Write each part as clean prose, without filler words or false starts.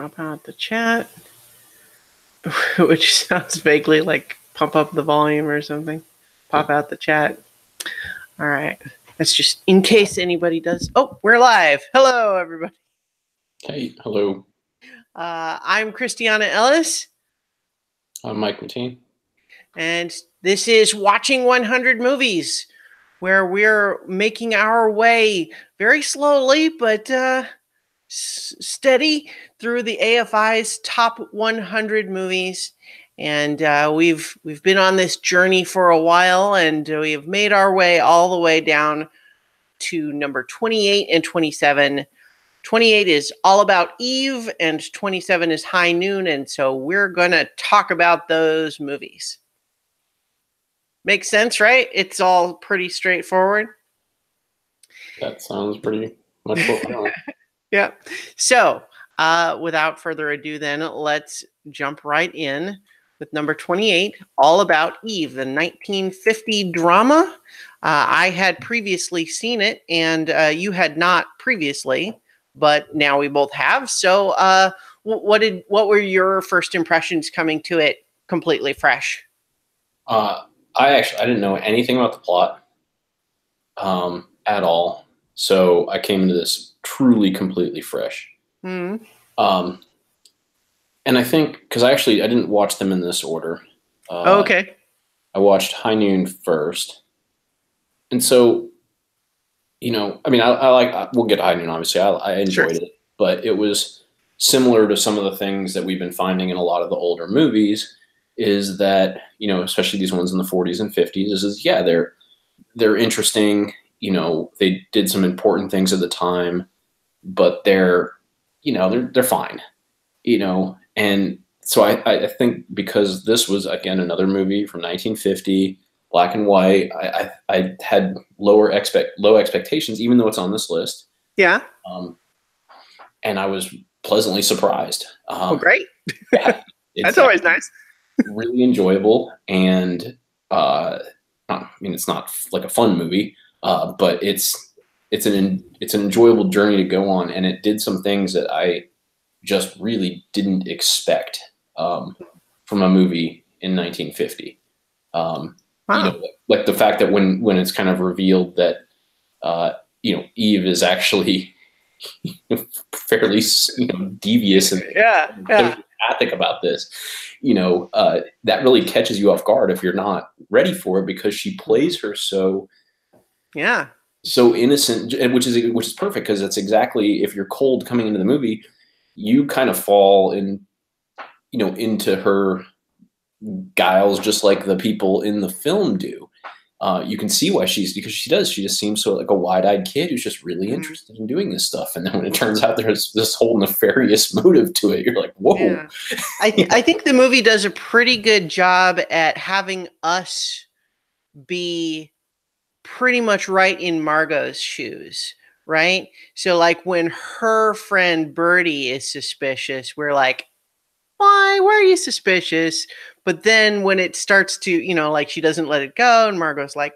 pop out the chat, which sounds vaguely like pump up the volume or something. Pop out the chat. All right. That's just in case anybody does. Oh, we're live. Hello, everybody. Hey, hello. I'm Christiana Ellis. I'm Mike Mateen. And this is Watching 100 Movies, where we're making our way very slowly, but steady through the AFI's top 100 movies. And we've been on this journey for a while, and we have made our way all the way down to number 28 and 27. 28 is All About Eve, and 27 is High Noon, and so we're going to talk about those movies. Makes sense, right? It's all pretty straightforward. That sounds pretty much what we're doing. Yeah. So, without further ado, then, let's jump right in with number 28, All About Eve, the 1950 drama. I had previously seen it, and you had not previously, but now we both have. So, what were your first impressions coming to it completely fresh? I didn't know anything about the plot at all. So I came into this truly completely fresh. Mm. And I think, because I didn't watch them in this order. Okay. I watched High Noon first. And so, we'll get to High Noon, obviously. I enjoyed it. But it was similar to some of the things that we've been finding in a lot of the older movies, is that, especially these ones in the 40s and 50s, they're interesting. They did some important things at the time, but they're fine, and so I think because this was, again, another movie from 1950, black and white, I had low expectations, even though it's on this list. Yeah. And I was pleasantly surprised. Great. Yeah, that's always nice. Really enjoyable, and it's not like a fun movie, but it's an enjoyable journey to go on, and it did some things that I just really didn't expect from a movie in 1950. Wow. Like the fact that when it's kind of revealed that Eve is actually fairly devious and empathic about this, that really catches you off guard if you're not ready for it, because she plays her so innocent, which is perfect, because that's exactly, if you're cold coming into the movie, you kind of fall into her guiles, just like the people in the film do. You can see why she just seems so like a wide-eyed kid who's just really interested in doing this stuff. And then when it turns out there's this whole nefarious motive to it, you're like, whoa. Yeah. I think the movie does a pretty good job at having us be pretty much right in Margot's shoes, right? So like when her friend Birdie is suspicious, we're like, why are you suspicious? But then when it starts to, like she doesn't let it go, and Margot's like,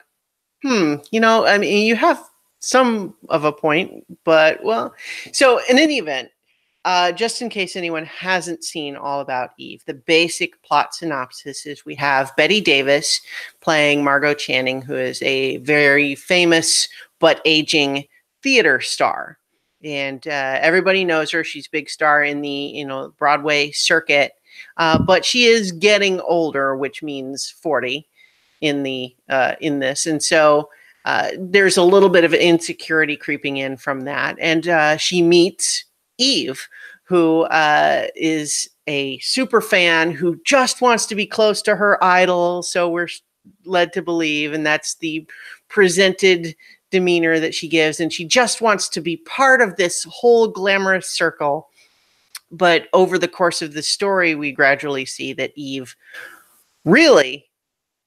you have some of a point, but well. So in any event, just in case anyone hasn't seen All About Eve, the basic plot synopsis is we have Bette Davis playing Margot Channing, who is a very famous but aging theater star. And everybody knows her. She's a big star in the Broadway circuit. But she is getting older, which means 40 in this. And so there's a little bit of insecurity creeping in from that. And she meets Eve, who is a super fan who just wants to be close to her idol. So we're led to believe, and that's the presented demeanor that she gives. And she just wants to be part of this whole glamorous circle. But over the course of the story, we gradually see that Eve really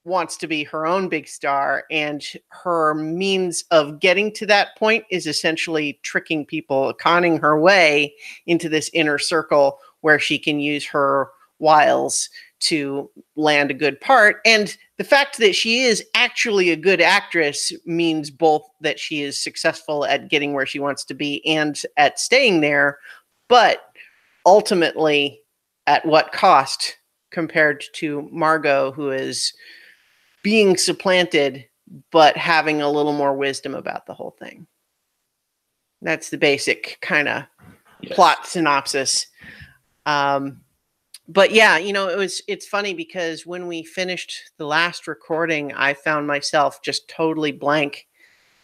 wants to be her own big star, and her means of getting to that point is essentially tricking people, conning her way into this inner circle where she can use her wiles to land a good part. And the fact that she is actually a good actress means both that she is successful at getting where she wants to be and at staying there. But ultimately at what cost compared to Margot, who is being supplanted, but having a little more wisdom about the whole thing. That's the basic kind of plot synopsis. But yeah, you know, it's funny because when we finished the last recording, I found myself just totally blank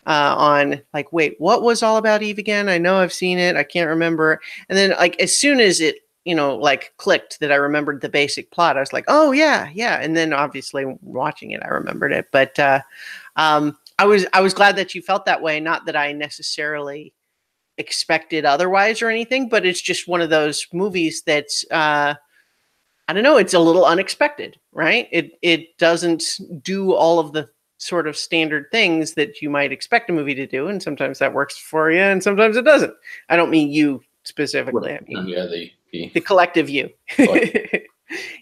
on like, wait, what was All About Eve again? I know I've seen it. I can't remember. And then like, as soon as it, you know, like clicked that I remembered the basic plot, I was like, oh yeah, yeah. And then obviously watching it, I remembered it. But I was glad that you felt that way. Not that I necessarily expected otherwise or anything, but it's just one of those movies that's I don't know, it's a little unexpected, right? It doesn't do all of the sort of standard things that you might expect a movie to do, and sometimes that works for you and sometimes it doesn't. I don't mean you specifically. I mean the collective you.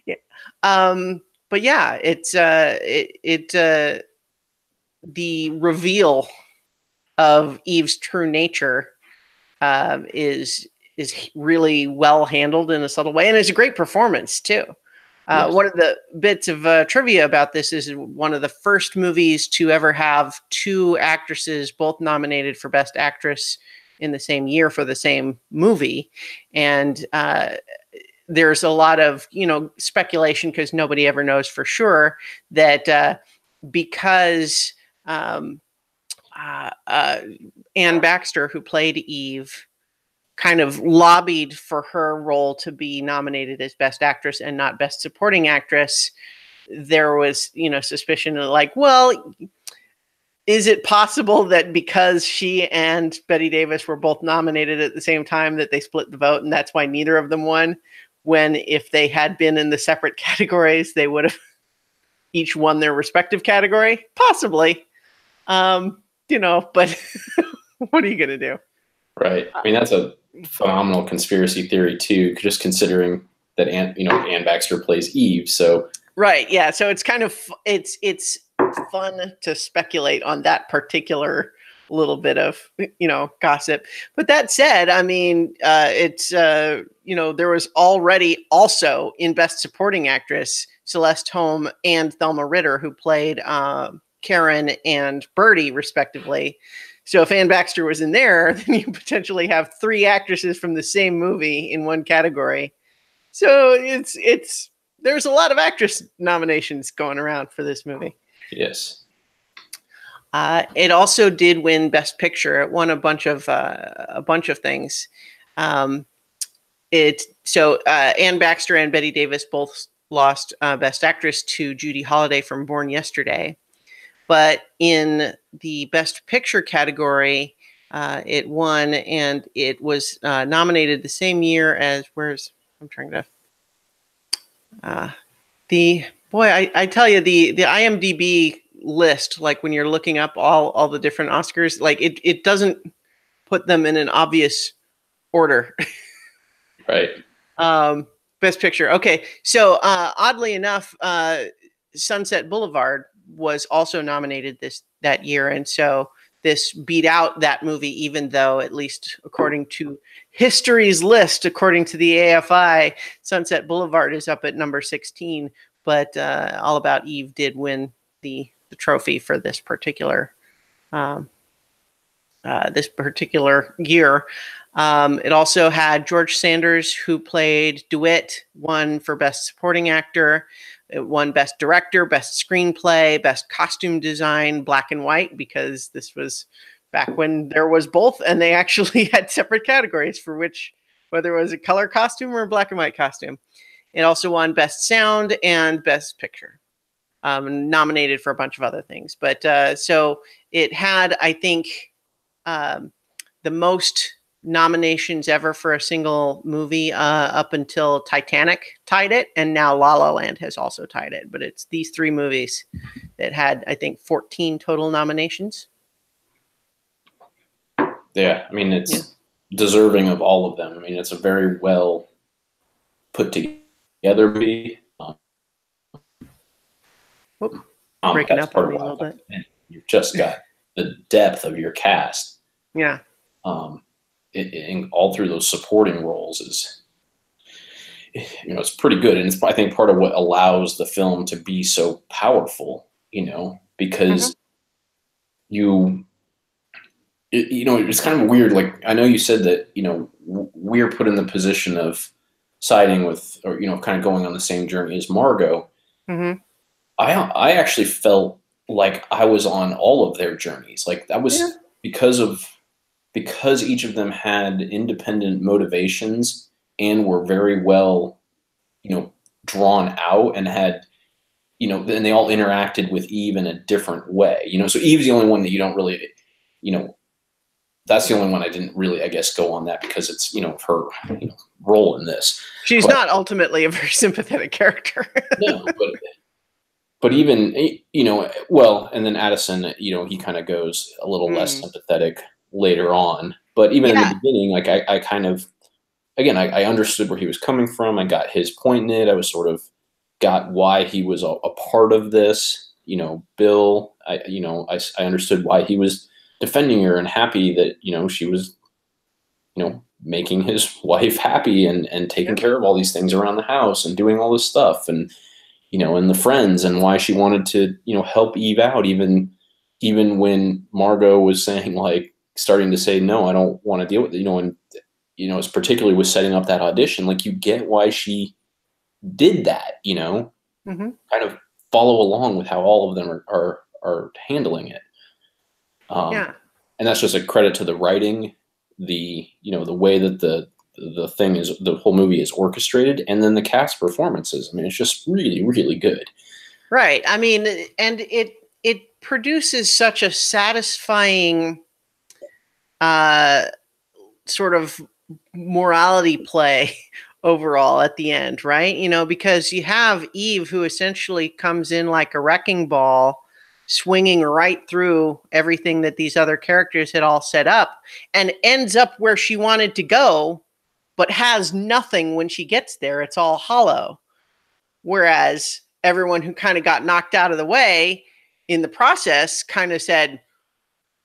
Yeah. But yeah, it's the reveal of Eve's true nature is really well handled in a subtle way, and it's a great performance too. Yes. One of the bits of trivia about this is one of the first movies to ever have two actresses both nominated for Best Actress in the same year for the same movie, and there's a lot of, you know, speculation because nobody ever knows for sure that because Anne Baxter, who played Eve, kind of lobbied for her role to be nominated as Best Actress and not Best Supporting Actress, there was, you know, suspicion of like, well, is it possible that because she and Bette Davis were both nominated at the same time that they split the vote and that's why neither of them won? When if they had been in the separate categories, they would have each won their respective category? Possibly. You know, but what are you going to do? Right. I mean, that's a phenomenal conspiracy theory too, just considering that Anne Baxter plays Eve. So right, yeah. So it's kind of it's fun to speculate on that particular little bit of, you know, gossip. But that said, I mean, it's you know, there was already also in Best Supporting Actress Celeste Holm and Thelma Ritter, who played Karen and Bertie respectively. So if Anne Baxter was in there, then you potentially have three actresses from the same movie in one category. So it's there's a lot of actress nominations going around for this movie. Yes. It also did win Best Picture. It won a bunch of things. Anne Baxter and Bette Davis both lost Best Actress to Judy Holliday from Born Yesterday. But in the Best Picture category, it won, and it was nominated the same year as I tell you, the IMDb list, like when you're looking up all the different Oscars, like it doesn't put them in an obvious order. Right. Best Picture. Okay, so oddly enough, Sunset Boulevard was also nominated that year, and so this beat out that movie, even though, at least according to history's list, according to the AFI, Sunset Boulevard is up at number 16. But All About Eve did win the trophy for this particular year. It also had George Sanders, who played DeWitt, won for Best Supporting Actor. It won Best Director, Best Screenplay, Best Costume Design, Black and White, because this was back when there was both, and they actually had separate categories for whether it was a color costume or a black and white costume. It also won Best Sound and Best Picture, nominated for a bunch of other things. But so it had, I think, the most nominations ever for a single movie up until Titanic tied it, and now La La Land has also tied it. But it's these three movies that had, I think, 14 total nominations. Yeah, I mean, it's deserving of all of them. I mean, it's a very well put together movie. Breaking up on me a little bit. You've just got the depth of your cast. Yeah. All through those supporting roles it's pretty good, and it's I think part of what allows the film to be so powerful. Because you it's kind of weird. Like, I know you said that we're put in the position of siding with, or kind of going on the same journey as Margot. Mm-hmm. I actually felt like I was on all of their journeys. Like, that was because each of them had independent motivations and were very well, drawn out, and had, and they all interacted with Eve in a different way. So Eve's the only one that you don't really, that's the only one I didn't really, I guess, go on that, because it's, her, role in this. She's not ultimately a very sympathetic character. No, but even, well, and then Addison, he kind of goes a little less sympathetic later on. But even in the beginning, like, I kind of, again, I understood where he was coming from. I got his point in it. I was sort of got why he was a part of this. Bill, I understood why he was defending her and happy that, she was, making his wife happy and taking care of all these things around the house and doing all this stuff, and, and the friends, and why she wanted to, help Eve out, even when Margot was saying, like, starting to say, no, I don't want to deal with it, and, it's particularly with setting up that audition, like, you get why she did that, kind of follow along with how all of them are handling it. And that's just a credit to the writing, the way that the whole movie is orchestrated, and then the cast performances. I mean, it's just really, really good. Right. I mean, and it produces such a satisfying sort of morality play overall at the end, right? Because you have Eve, who essentially comes in like a wrecking ball, swinging right through everything that these other characters had all set up, and ends up where she wanted to go, but has nothing when she gets there. It's all hollow. Whereas everyone who kind of got knocked out of the way in the process kind of said,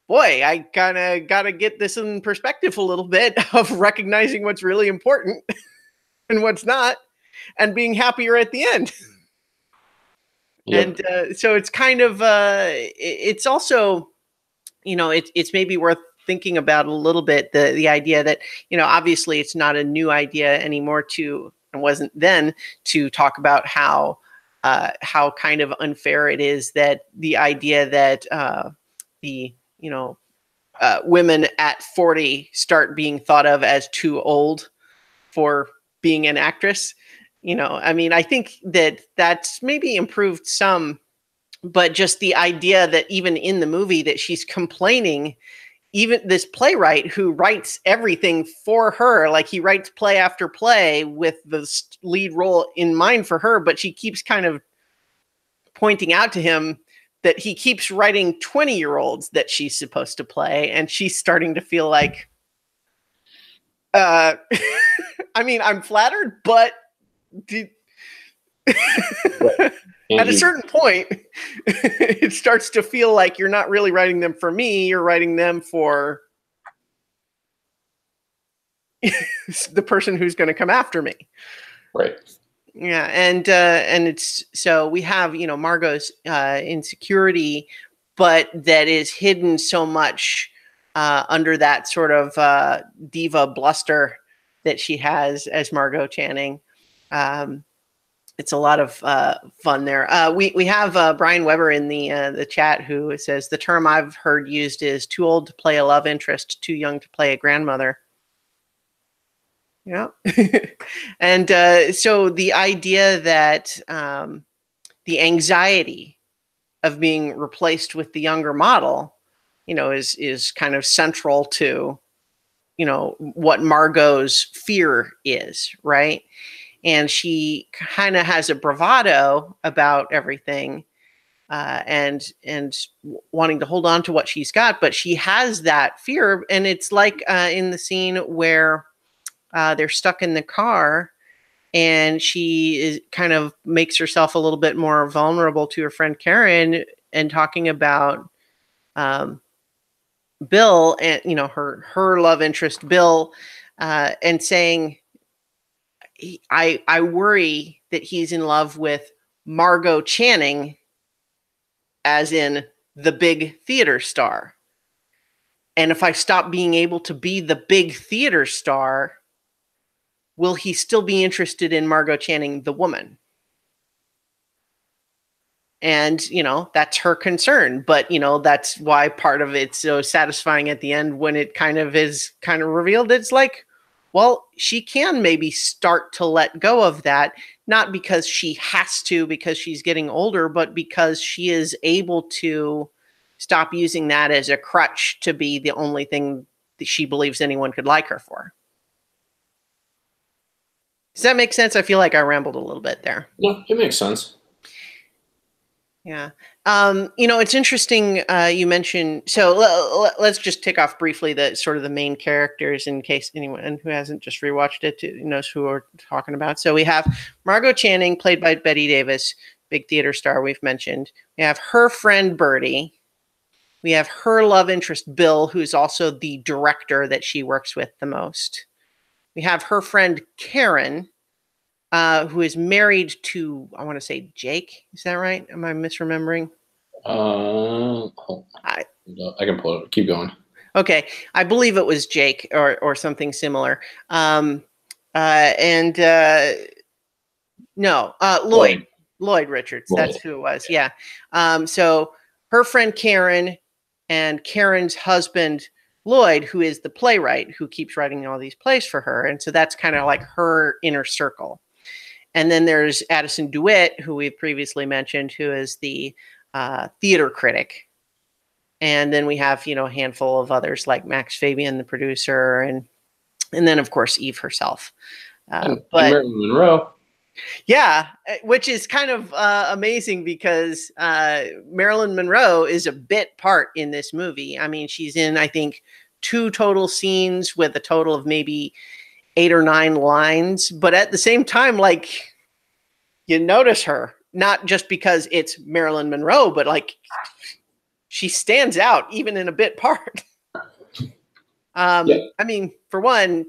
boy, I kind of got to get this in perspective a little bit, of recognizing what's really important and what's not, and being happier at the end. Yep. And so it's kind of, it's also, it's maybe worth thinking about a little bit, the idea that, obviously it's not a new idea anymore and wasn't then, to talk about how kind of unfair it is that the idea that women at 40 start being thought of as too old for being an actress. I mean, I think that's maybe improved some, but just the idea that even in the movie that she's complaining, even this playwright who writes everything for her, like, he writes play after play with the lead role in mind for her, but she keeps kind of pointing out to him that he keeps writing 20-year-olds that she's supposed to play, and she's starting to feel like, I mean, I'm flattered, but at a certain point, it starts to feel like you're not really writing them for me. You're writing them for the person who's going to come after me. Right. Yeah. And it's, so we have, Margot's insecurity, but that is hidden so much under that sort of diva bluster that she has as Margot Channing. It's a lot of fun there. We have Brian Weber in the chat, who says the term I've heard used is too old to play a love interest, too young to play a grandmother. Yeah. And so the idea that the anxiety of being replaced with the younger model, is kind of central to, what Margot's fear is, right? And she kind of has a bravado about everything, and wanting to hold on to what she's got, but she has that fear. And it's like in the scene where they're stuck in the car, and she kind of makes herself a little bit more vulnerable to her friend Karen, and talking about Bill and, her love interest, Bill, and saying, I worry that he's in love with Margot Channing, as in the big theater star. And if I stop being able to be the big theater star, will he still be interested in Margot Channing, the woman? And, you know, that's her concern. But, you know, that's why part of it's so satisfying at the end when it kind of is kind of revealed. It's like, well, she can maybe start to let go of that, not because she has to, because she's getting older, but because she is able to stop using that as a crutch to be the only thing that she believes anyone could like her for. Does that make sense? I feel like I rambled a little bit there. Yeah, it makes sense. Yeah. You know, it's interesting. You mentioned, so let's just tick off briefly the sort of the main characters in case anyone who hasn't just rewatched it knows who we're talking about. So we have Margot Channing, played by Bette Davis, big theater star we've mentioned. We have her friend Bertie. We have her love interest Bill, who's also the director that she works with the most. We have her friend Karen, who is married to, I want to say Jake. Is that right? Am I misremembering? I can pull it. Keep going. Okay, I believe it was Jake or something similar. No, Lloyd Richards. Lloyd. That's who it was. Yeah. So her friend Karen and Karen's husband Lloyd, who is the playwright who keeps writing all these plays for her, and so that's kind of like her inner circle. And then there's Addison DeWitt, who we've previously mentioned, who is the theater critic. And then we have, you know, a handful of others like Max Fabian, the producer, and then of course Eve herself. And Marilyn Monroe. Yeah, which is kind of amazing because Marilyn Monroe is a bit part in this movie. I mean, she's in, I think, 2 total scenes with a total of maybe 8 or 9 lines, but at the same time, like, you notice her, not just because it's Marilyn Monroe, but like she stands out even in a bit part. I mean, for one,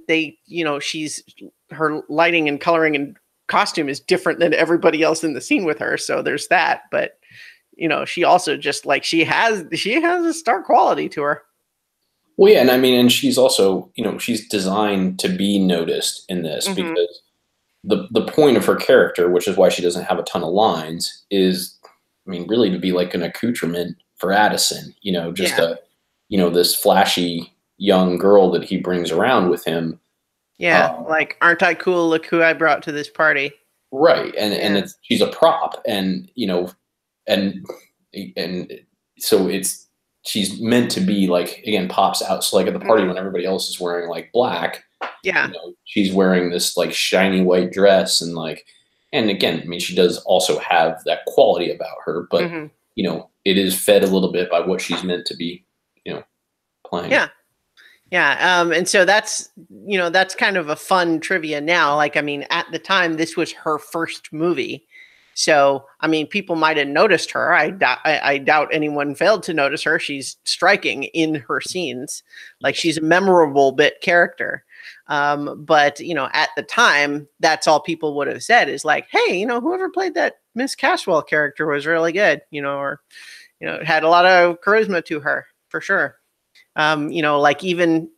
her lighting and coloring and costume is different than everybody else in the scene with her. So there's that, but you know, she also just like, she has a star quality to her. Well, yeah, and I mean, and she's also, you know, she's designed to be noticed in this because the point of her character, which is why she doesn't have a ton of lines, is, I mean, really to be like an accoutrement for Addison, you know, just this flashy young girl that he brings around with him. Yeah, like, aren't I cool? Look who I brought to this party. Right, and she's a prop, and you know, and so she's meant to be like, again, pops out. So like at the party when everybody else is wearing like black, you know, she's wearing this like shiny white dress and like, and again, I mean, she does also have that quality about her, but you know, it is fed a little bit by what she's meant to be, you know, playing. Yeah. Yeah. And so that's, you know, that's kind of a fun trivia now. Like, I mean, at the time, this was her first movie. So, I mean, people might have noticed her. I doubt anyone failed to notice her. She's striking in her scenes. Like, she's a memorable bit character. But, you know, at the time, that's all people would have said is like, hey, you know, whoever played that Miss Caswell character was really good, you know, or, you know, it had a lot of charisma to her for sure. You know, like even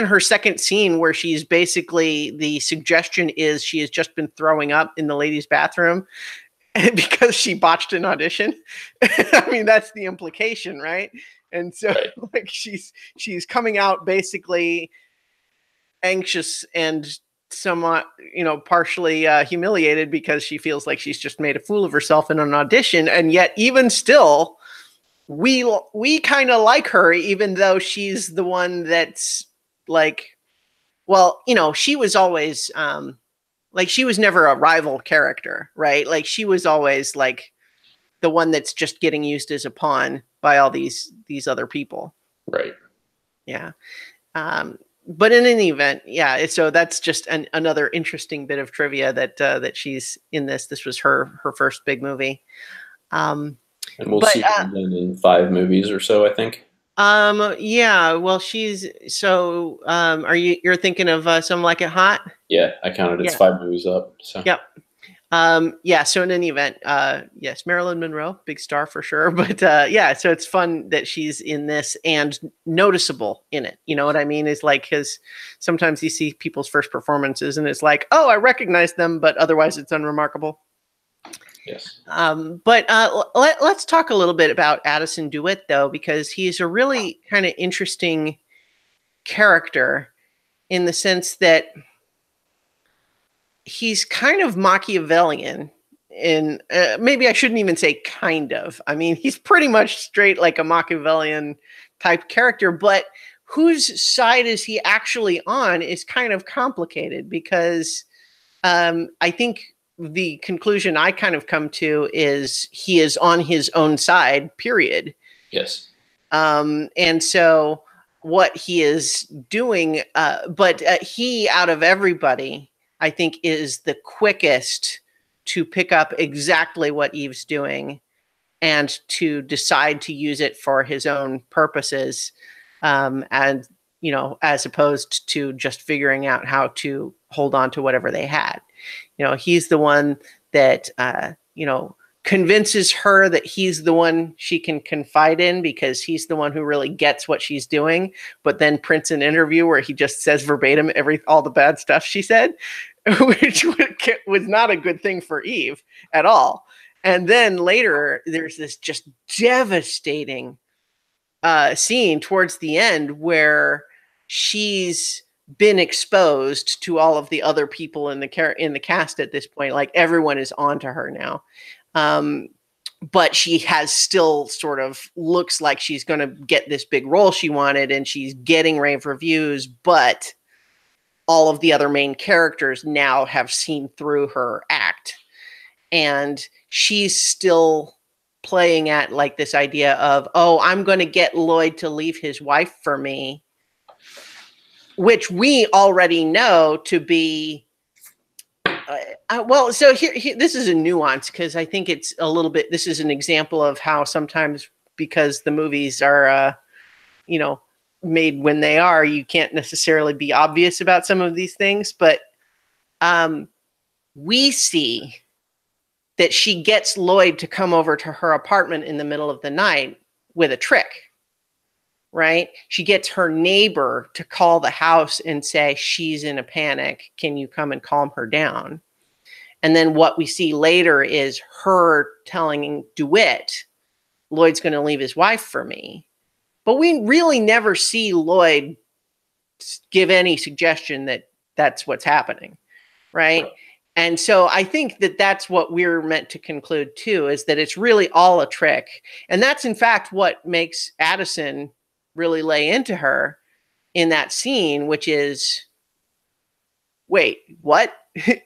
her second scene where she's basically, the suggestion is she has just been throwing up in the ladies' bathroom because she botched an audition. I mean, that's the implication, right? And so like she's coming out basically anxious and somewhat, you know, partially humiliated because she feels like she's just made a fool of herself in an audition. And yet even still, we kind of like her, even though she's the one that's like, well, you know, she was always like, she was never a rival character, right? Like, she was always like the one that's just getting used as a pawn by all these other people. Right. Yeah. But in any event, yeah. So that's just another interesting bit of trivia that she's in this. This was her first big movie. And we'll see her in 5 movies or so, I think. Yeah, well, you're thinking of Some Like It Hot? Yeah, I counted. It's Yeah. 5 movies up. So Yep. Yeah, so in any event, yes, Marilyn Monroe, big star for sure. But yeah, so it's fun that she's in this and noticeable in it. You know what I mean? Is like, because sometimes you see people's first performances and it's like, oh, I recognize them, but otherwise it's unremarkable. yes, But let's talk a little bit about Addison DeWitt, though, because he's a really kind of interesting character in the sense that he's kind of Machiavellian. In maybe I shouldn't even say kind of. I mean, he's pretty much straight like a Machiavellian type character, but whose side is he actually on is kind of complicated because I think the conclusion I kind of come to is he is on his own side, period. yes, And so what he is doing, but he, out of everybody, I think is the quickest to pick up exactly what Eve's doing and to decide to use it for his own purposes. And, you know, as opposed to just figuring out how to hold on to whatever they had. You know, he's the one that, you know, convinces her that he's the one she can confide in because he's the one who really gets what she's doing, but then prints an interview where he just says verbatim all the bad stuff she said, which was not a good thing for Eve at all. And then later there's this just devastating scene towards the end where she's been exposed to all of the other people in the cast at this point. Like everyone is on to her now. But she has still sort of looks like she's going to get this big role she wanted, and she's getting rave reviews, but all of the other main characters now have seen through her act. And she's still playing at like this idea of, oh, I'm going to get Lloyd to leave his wife for me, which we already know to be well, so here, this is a nuance because I think it's a little bit. This is an example of how sometimes, because the movies are, you know, made when they are, you can't necessarily be obvious about some of these things. But we see that she gets Lloyd to come over to her apartment in the middle of the night with a trick. Right? She gets her neighbor to call the house and say, she's in a panic. Can you come and calm her down? And then what we see later is her telling DeWitt, Lloyd's going to leave his wife for me. But we really never see Lloyd give any suggestion that that's what's happening. Right? And so I think that that's what we're meant to conclude too, is that it's really all a trick. And that's in fact what makes Addison really lay into her in that scene, which is, wait, what?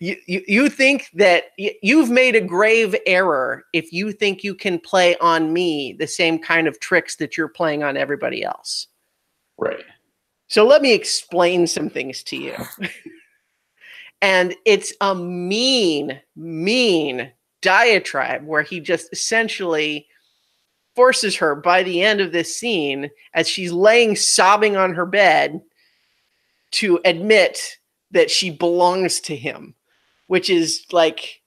you think that you've made a grave error if you think you can play on me the same kind of tricks that you're playing on everybody else. right. So let me explain some things to you. And it's a mean diatribe where he just essentially forces her by the end of this scene, as she's laying sobbing on her bed, to admit that she belongs to him, which is like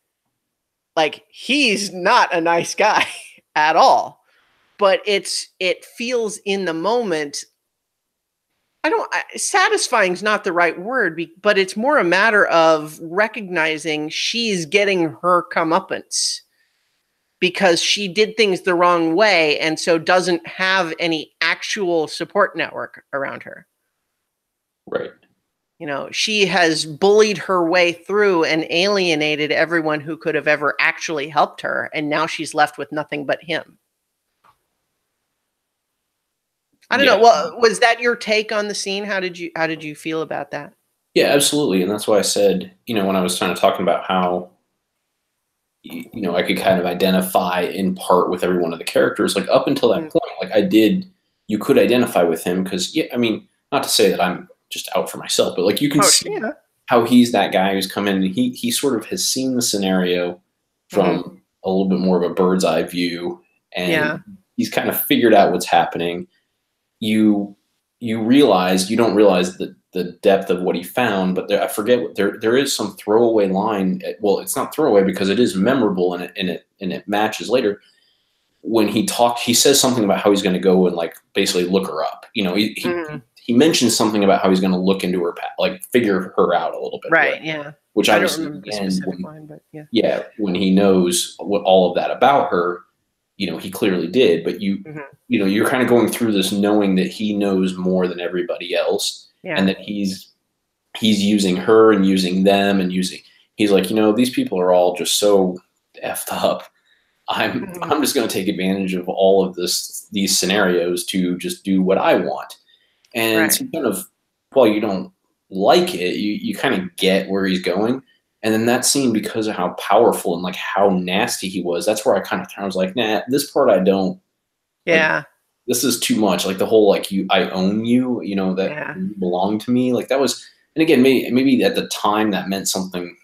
he's not a nice guy at all. But it feels in the moment, satisfying is not the right word, but it's more a matter of recognizing she's getting her comeuppance because she did things the wrong way and so doesn't have any actual support network around her. Right. You know, she has bullied her way through and alienated everyone who could have ever actually helped her, and now she's left with nothing but him. I don't know. Well, was that your take on the scene? How did you feel about that? Yeah, absolutely. And that's why I said, when I was kind of talking about how, I could kind of identify in part with every one of the characters, like up until that point, like you could identify with him because, yeah, I mean, not to say that I'm just out for myself, but like you can see how he's that guy who's come in and he sort of has seen the scenario from a little bit more of a bird's eye view, and he's kind of figured out what's happening. you realize you don't realize the depth of what he found, but I forget what there is some throwaway line. Well, it's not throwaway because it is memorable and it matches later when he says something about how he's going to go and like basically look her up. You know, he mentions something about how he's going to look into her like figure her out a little bit, right? Yeah, which I don't obviously remember the specific line, but yeah, when he knows what all of that about her, you know, he clearly did. But you know, you're kind of going through this knowing that he knows more than everybody else, and that he's using her and using them and using. He's like, you know, these people are all just so effed up. I'm just going to take advantage of all of these scenarios to just do what I want. And so kind of, while you don't like it, you kind of get where he's going. And then that scene, because of how powerful and like how nasty he was, that's where I was like, nah, this part I don't. Yeah. Like, this is too much. Like the whole like I own you, you know, that you belong to me. Like that was, and again, maybe at the time that meant something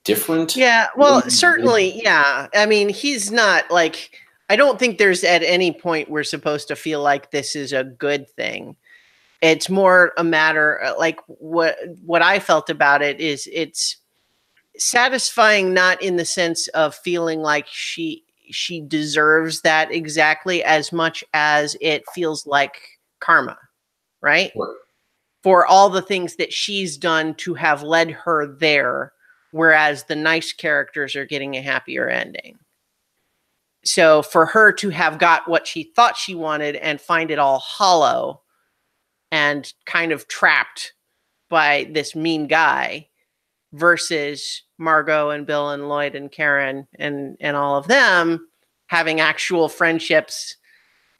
different. Yeah, well, certainly, yeah. I mean, he's not like, I don't think there's at any point we're supposed to feel like this is a good thing. It's more a matter like what I felt about it is it's satisfying, not in the sense of feeling like she deserves that exactly, as much as it feels like karma, right? Right. For all the things that she's done to have led her there, whereas the nice characters are getting a happier ending. So for her to have got what she thought she wanted and find it all hollow and kind of trapped by this mean guy, versus Margot and Bill and Lloyd and Karen and all of them having actual friendships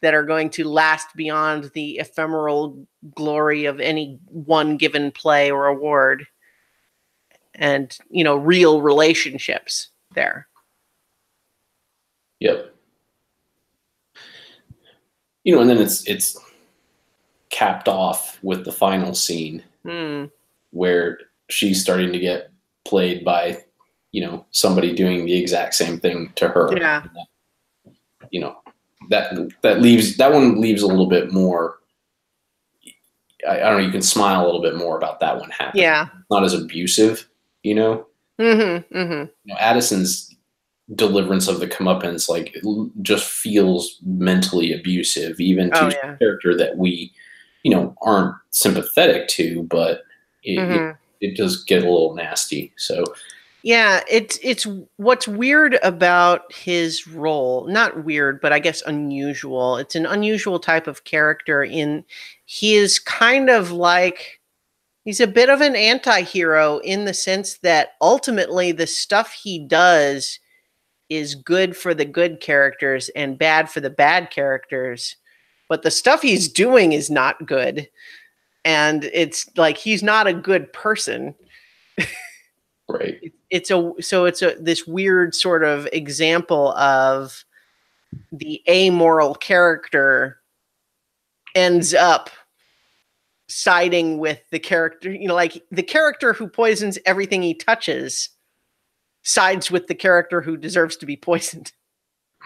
that are going to last beyond the ephemeral glory of any one given play or award, and, you know, real relationships there. Yep. You know, and then it's capped off with the final scene where she's starting to get played by, you know, somebody doing the exact same thing to her. Yeah. You know, that one leaves a little bit more. I don't know. You can smile a little bit more about that one happening. Yeah. Not as abusive, you know. You know, Addison's deliverance of the comeuppance, like, it just feels mentally abusive, even to a character that we, you know, aren't sympathetic to, but it does get a little nasty. So yeah, it's what's weird about his role, not weird, but I guess unusual. It's an unusual type of character in he is kind of like, he's a bit of an anti-hero in the sense that ultimately the stuff he does is good for the good characters and bad for the bad characters. But the stuff he's doing is not good. And it's like, he's not a good person. right. It's this weird sort of example of the amoral character ends up siding with the character, you know, like the character who poisons everything he touches sides with the character who deserves to be poisoned.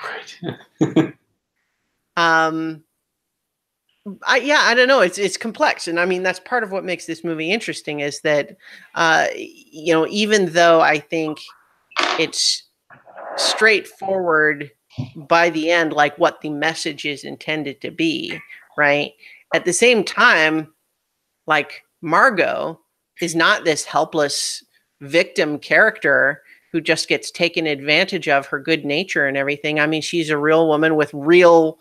Right. I don't know. It's complex. And I mean, that's part of what makes this movie interesting, is that, you know, even though I think it's straightforward by the end, like what the message is intended to be, right? At the same time, like, Margot is not this helpless victim character who just gets taken advantage of, her good nature and everything. I mean, she's a real woman with real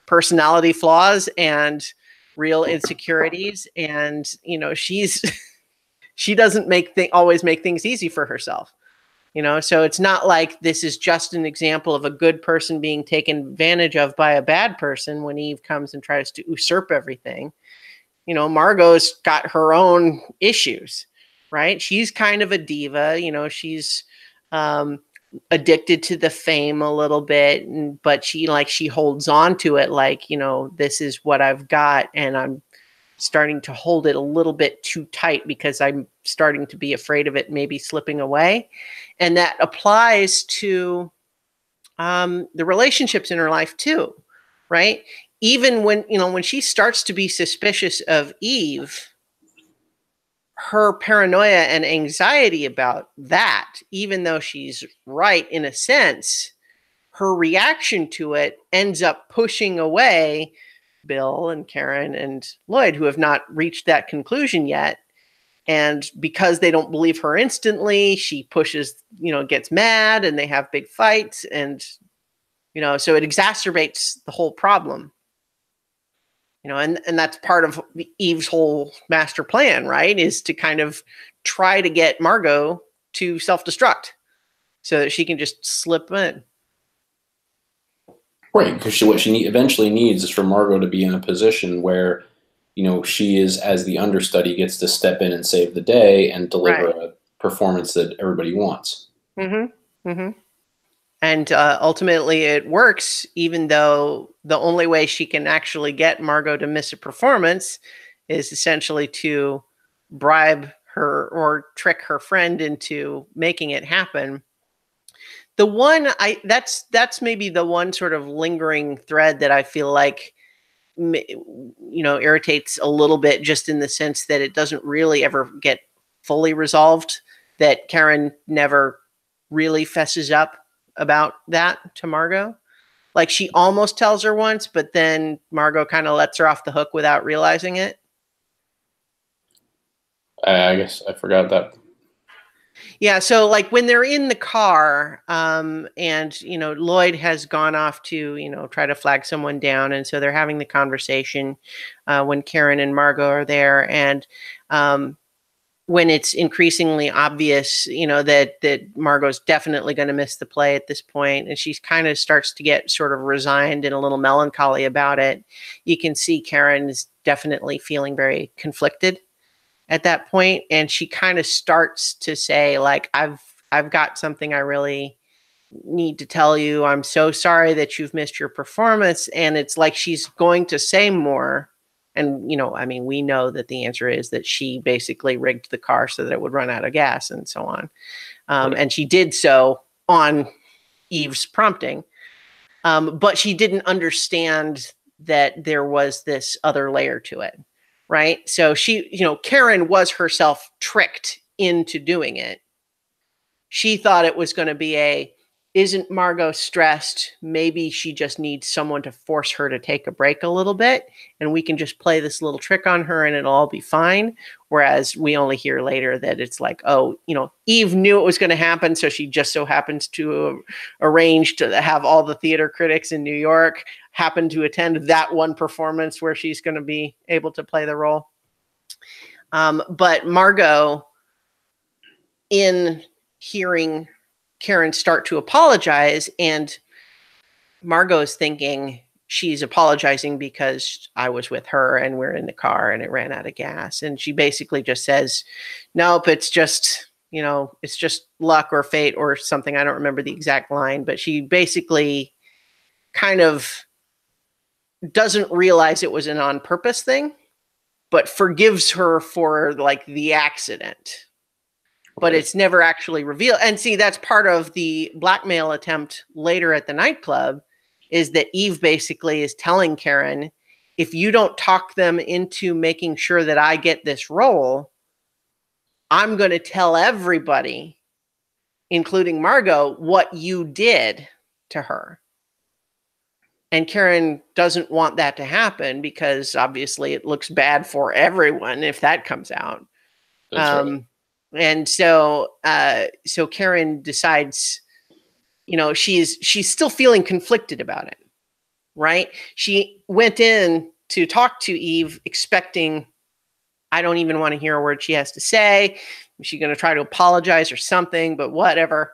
personality flaws and real insecurities, and, you know, she doesn't always make things easy for herself, you know. So it's not like this is just an example of a good person being taken advantage of by a bad person when Eve comes and tries to usurp everything. You know, Margot's got her own issues, right? She's kind of a diva, you know, she's addicted to the fame a little bit, but she holds on to it, like, you know, this is what I've got, and I'm starting to hold it a little bit too tight because I'm starting to be afraid of it maybe slipping away. And that applies to the relationships in her life too, right? even when she starts to be suspicious of Eve, her paranoia and anxiety about that, even though she's right in a sense, her reaction to it ends up pushing away Bill and Karen and Lloyd, who have not reached that conclusion yet. And because they don't believe her instantly, she pushes, gets mad, and they have big fights. And, so it exacerbates the whole problem. And that's part of Eve's whole master plan, right? Is to kind of try to get Margot to self-destruct so that she can just slip in. Right, because what she eventually needs is for Margot to be in a position where, she is, as the understudy, gets to step in and save the day and deliver a performance that everybody wants. Mm-hmm. Mm-hmm. And ultimately it works, even though the only way she can actually get Margot to miss a performance is essentially to bribe her or trick her friend into making it happen. The one that's maybe the one sort of lingering thread that I feel like irritates a little bit, just in the sense that it doesn't really ever get fully resolved, that Karen never really fesses up about that to Margot. Like, she almost tells her once, but then Margot kind of lets her off the hook without realizing it. I guess I forgot that. Yeah, so like when they're in the car, and Lloyd has gone off to try to flag someone down, and so they're having the conversation when Karen and Margot are there, and when it's increasingly obvious, that Margot's definitely going to miss the play at this point, and she kind of starts to get sort of resigned and a little melancholy about it. You can see Karen is definitely feeling very conflicted at that point, and she kind of starts to say, like, I've got something I really need to tell you. I'm so sorry that you've missed your performance. And it's like she's going to say more. And, we know that the answer is that she basically rigged the car so that it would run out of gas and so on. Right. And she did so on Eve's prompting. But she didn't understand that there was this other layer to it. Right. So Karen was herself tricked into doing it. She thought it was going to be isn't Margot stressed? Maybe she just needs someone to force her to take a break a little bit, and we can just play this little trick on her and it'll all be fine. Whereas we only hear later that it's like, Eve knew it was going to happen, so she just so happens to arrange to have all the theater critics in New York happen to attend that one performance where she's going to be able to play the role. But Margot, in hearing Karen start to apologize, and Margot's thinking she's apologizing because I was with her and we're in the car and it ran out of gas. And she basically just says, nope, it's just, it's just luck or fate or something. I don't remember the exact line, but she basically kind of doesn't realize it was an on purpose thing, but forgives her for like the accident. But it's never actually revealed. And see, that's part of the blackmail attempt later at the nightclub, is that Eve basically is telling Karen, if you don't talk them into making sure that I get this role, I'm going to tell everybody, including Margot, what you did to her. And Karen doesn't want that to happen because obviously it looks bad for everyone if that comes out. That's right. And so Karen decides, she's still feeling conflicted about it, right? She went in to talk to Eve expecting, I don't even want to hear a word she has to say. Is she going to try to apologize or something, but whatever.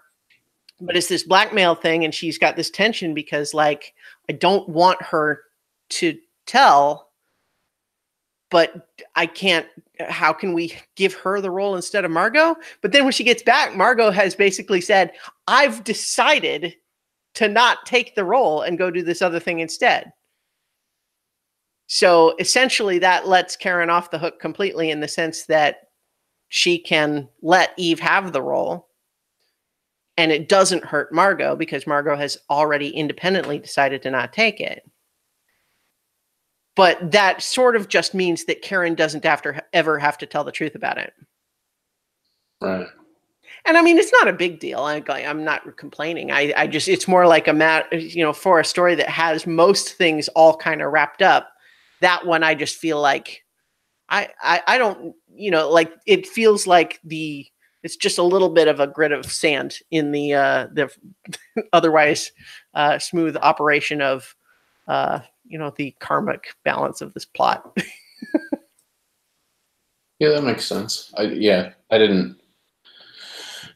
But it's this blackmail thing, and she's got this tension because, like, I don't want her to tell, but I can't. How can we give her the role instead of Margot? But then when she gets back, Margot has basically said, I've decided to not take the role and go do this other thing instead. So essentially that lets Karen off the hook completely, in the sense that she can let Eve have the role, and it doesn't hurt Margot because Margot has already independently decided to not take it. but that sort of just means that Karen doesn't ever have to tell the truth about it. Right. And I mean, it's not a big deal. I'm not complaining. I just, it's more like for a story that has most things all kind of wrapped up. That one, I just feel like I don't, like it feels like it's just a little bit of a grit of sand in the otherwise smooth operation of, the karmic balance of this plot. Yeah, that makes sense. I didn't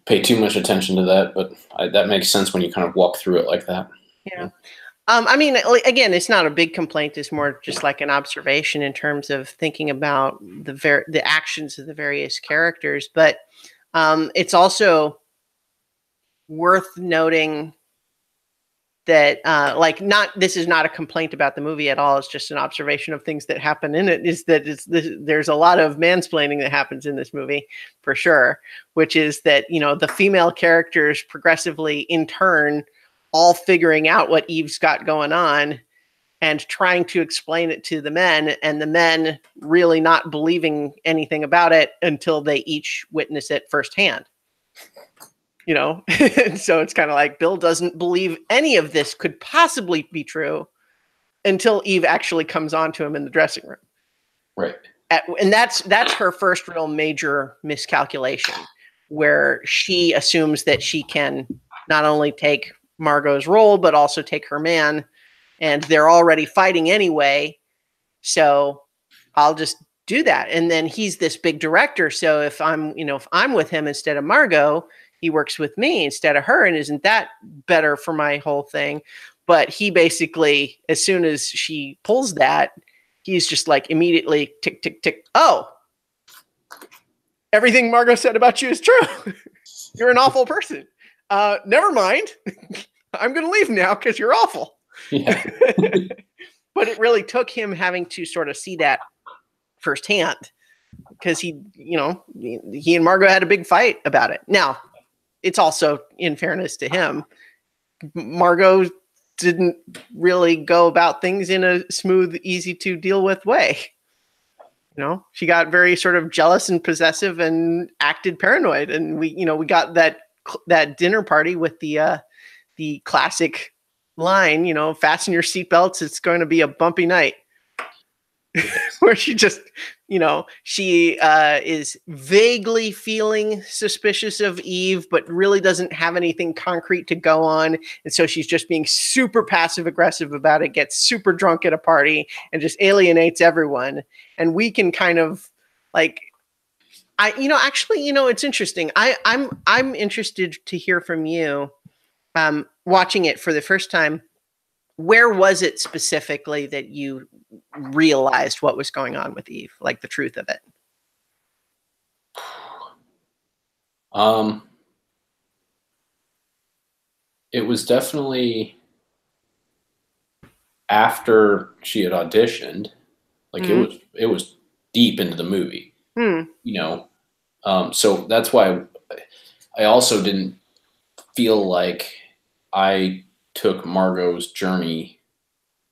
pay too much attention to that, but that makes sense when you kind of walk through it like that. Yeah. I mean, again, it's not a big complaint. It's more just like an observation in terms of thinking about the actions of the various characters. But it's also worth noting that, this is not a complaint about the movie at all. It's just an observation of things that happen in it. Is that there's a lot of mansplaining that happens in this movie, for sure. Which is that the female characters progressively, in turn, all figuring out what Eve's got going on and trying to explain it to the men, and the men really not believing anything about it until they each witness it firsthand. So it's kind of like Bill doesn't believe any of this could possibly be true until Eve actually comes on to him in the dressing room. Right. And that's her first real major miscalculation, where she assumes that she can not only take Margot's role, but also take her man, and they're already fighting anyway. So I'll just do that. And then he's this big director. So if I'm with him instead of Margot, he works with me instead of her. And isn't that better for my whole thing? But he basically, as soon as she pulls that, he's just like immediately tick, tick, tick. Oh, everything Margot said about you is true. You're an awful person. Never mind. I'm going to leave now because you're awful. Yeah. But it really took him having to sort of see that firsthand, because he and Margot had a big fight about it. Now, it's also, in fairness to him, Margot didn't really go about things in a smooth, easy to deal with way. She got very sort of jealous and possessive and acted paranoid. And we got that dinner party with the classic line, fasten your seatbelts. It's going to be a bumpy night. Where she just, she is vaguely feeling suspicious of Eve, but really doesn't have anything concrete to go on. And so she's just being super passive aggressive about it, gets super drunk at a party and just alienates everyone. And we can kind of it's interesting. I'm interested to hear from you, watching it for the first time. Where was it specifically that you realized what was going on with Eve, like the truth of it? It was definitely after she had auditioned. It was deep into the movie. So that's why I also didn't feel like I took Margot's journey,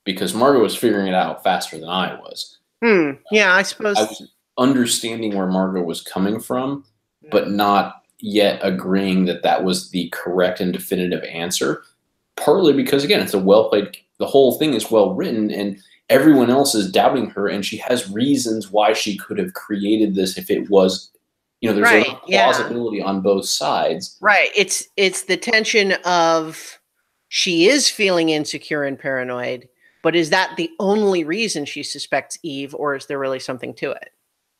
because Margot was figuring it out faster than I was. Yeah, I suppose. I was understanding where Margot was coming from, but not yet agreeing that was the correct and definitive answer. Partly because, again, it's the whole thing is well written, and everyone else is doubting her, and she has reasons why she could have created this if it was, there's a plausibility on both sides. Right. It's the tension of, she is feeling insecure and paranoid, but is that the only reason she suspects Eve, or is there really something to it?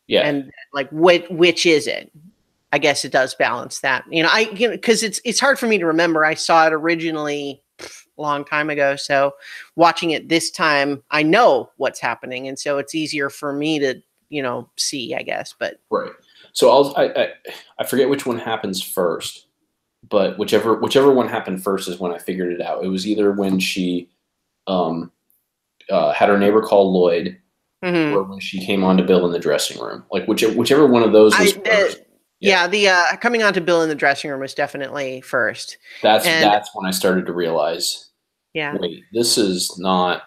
Yeah. And which is it? I guess it does balance that. Because it's hard for me to remember. I saw it originally a long time ago, so watching it this time, I know what's happening, and so it's easier for me to see, I guess. But right. So I forget which one happens first. But whichever one happened first is when I figured it out. It was either when she had her neighbor call Lloyd, or when she came on to Bill in the dressing room. Like whichever one of those was first. The coming on to Bill in the dressing room was definitely first. That's when I started to realize, wait, this is not,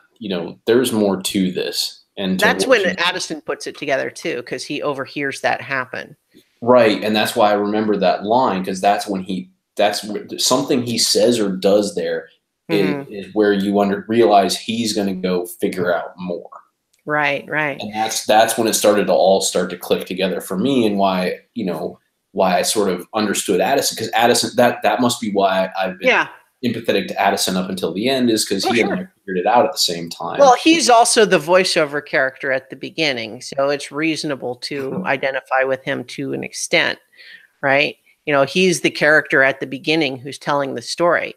there's more to this. and to That's what when she, Addison puts it together too, because he overhears that happen. right. And that's why I remember that line, because that's something he says or does there is where you realize he's going to go figure out more. Right, right. And that's when it started to all start to click together for me, and why, why I sort of understood Addison, because Addison, that must be why I've been Yeah. empathetic to Addison up until the end, is because Oh, he and I sure. figured it out at the same time. Well, he's also the voiceover character at the beginning, so it's reasonable to identify with him to an extent, right? He's the character at the beginning who's telling the story.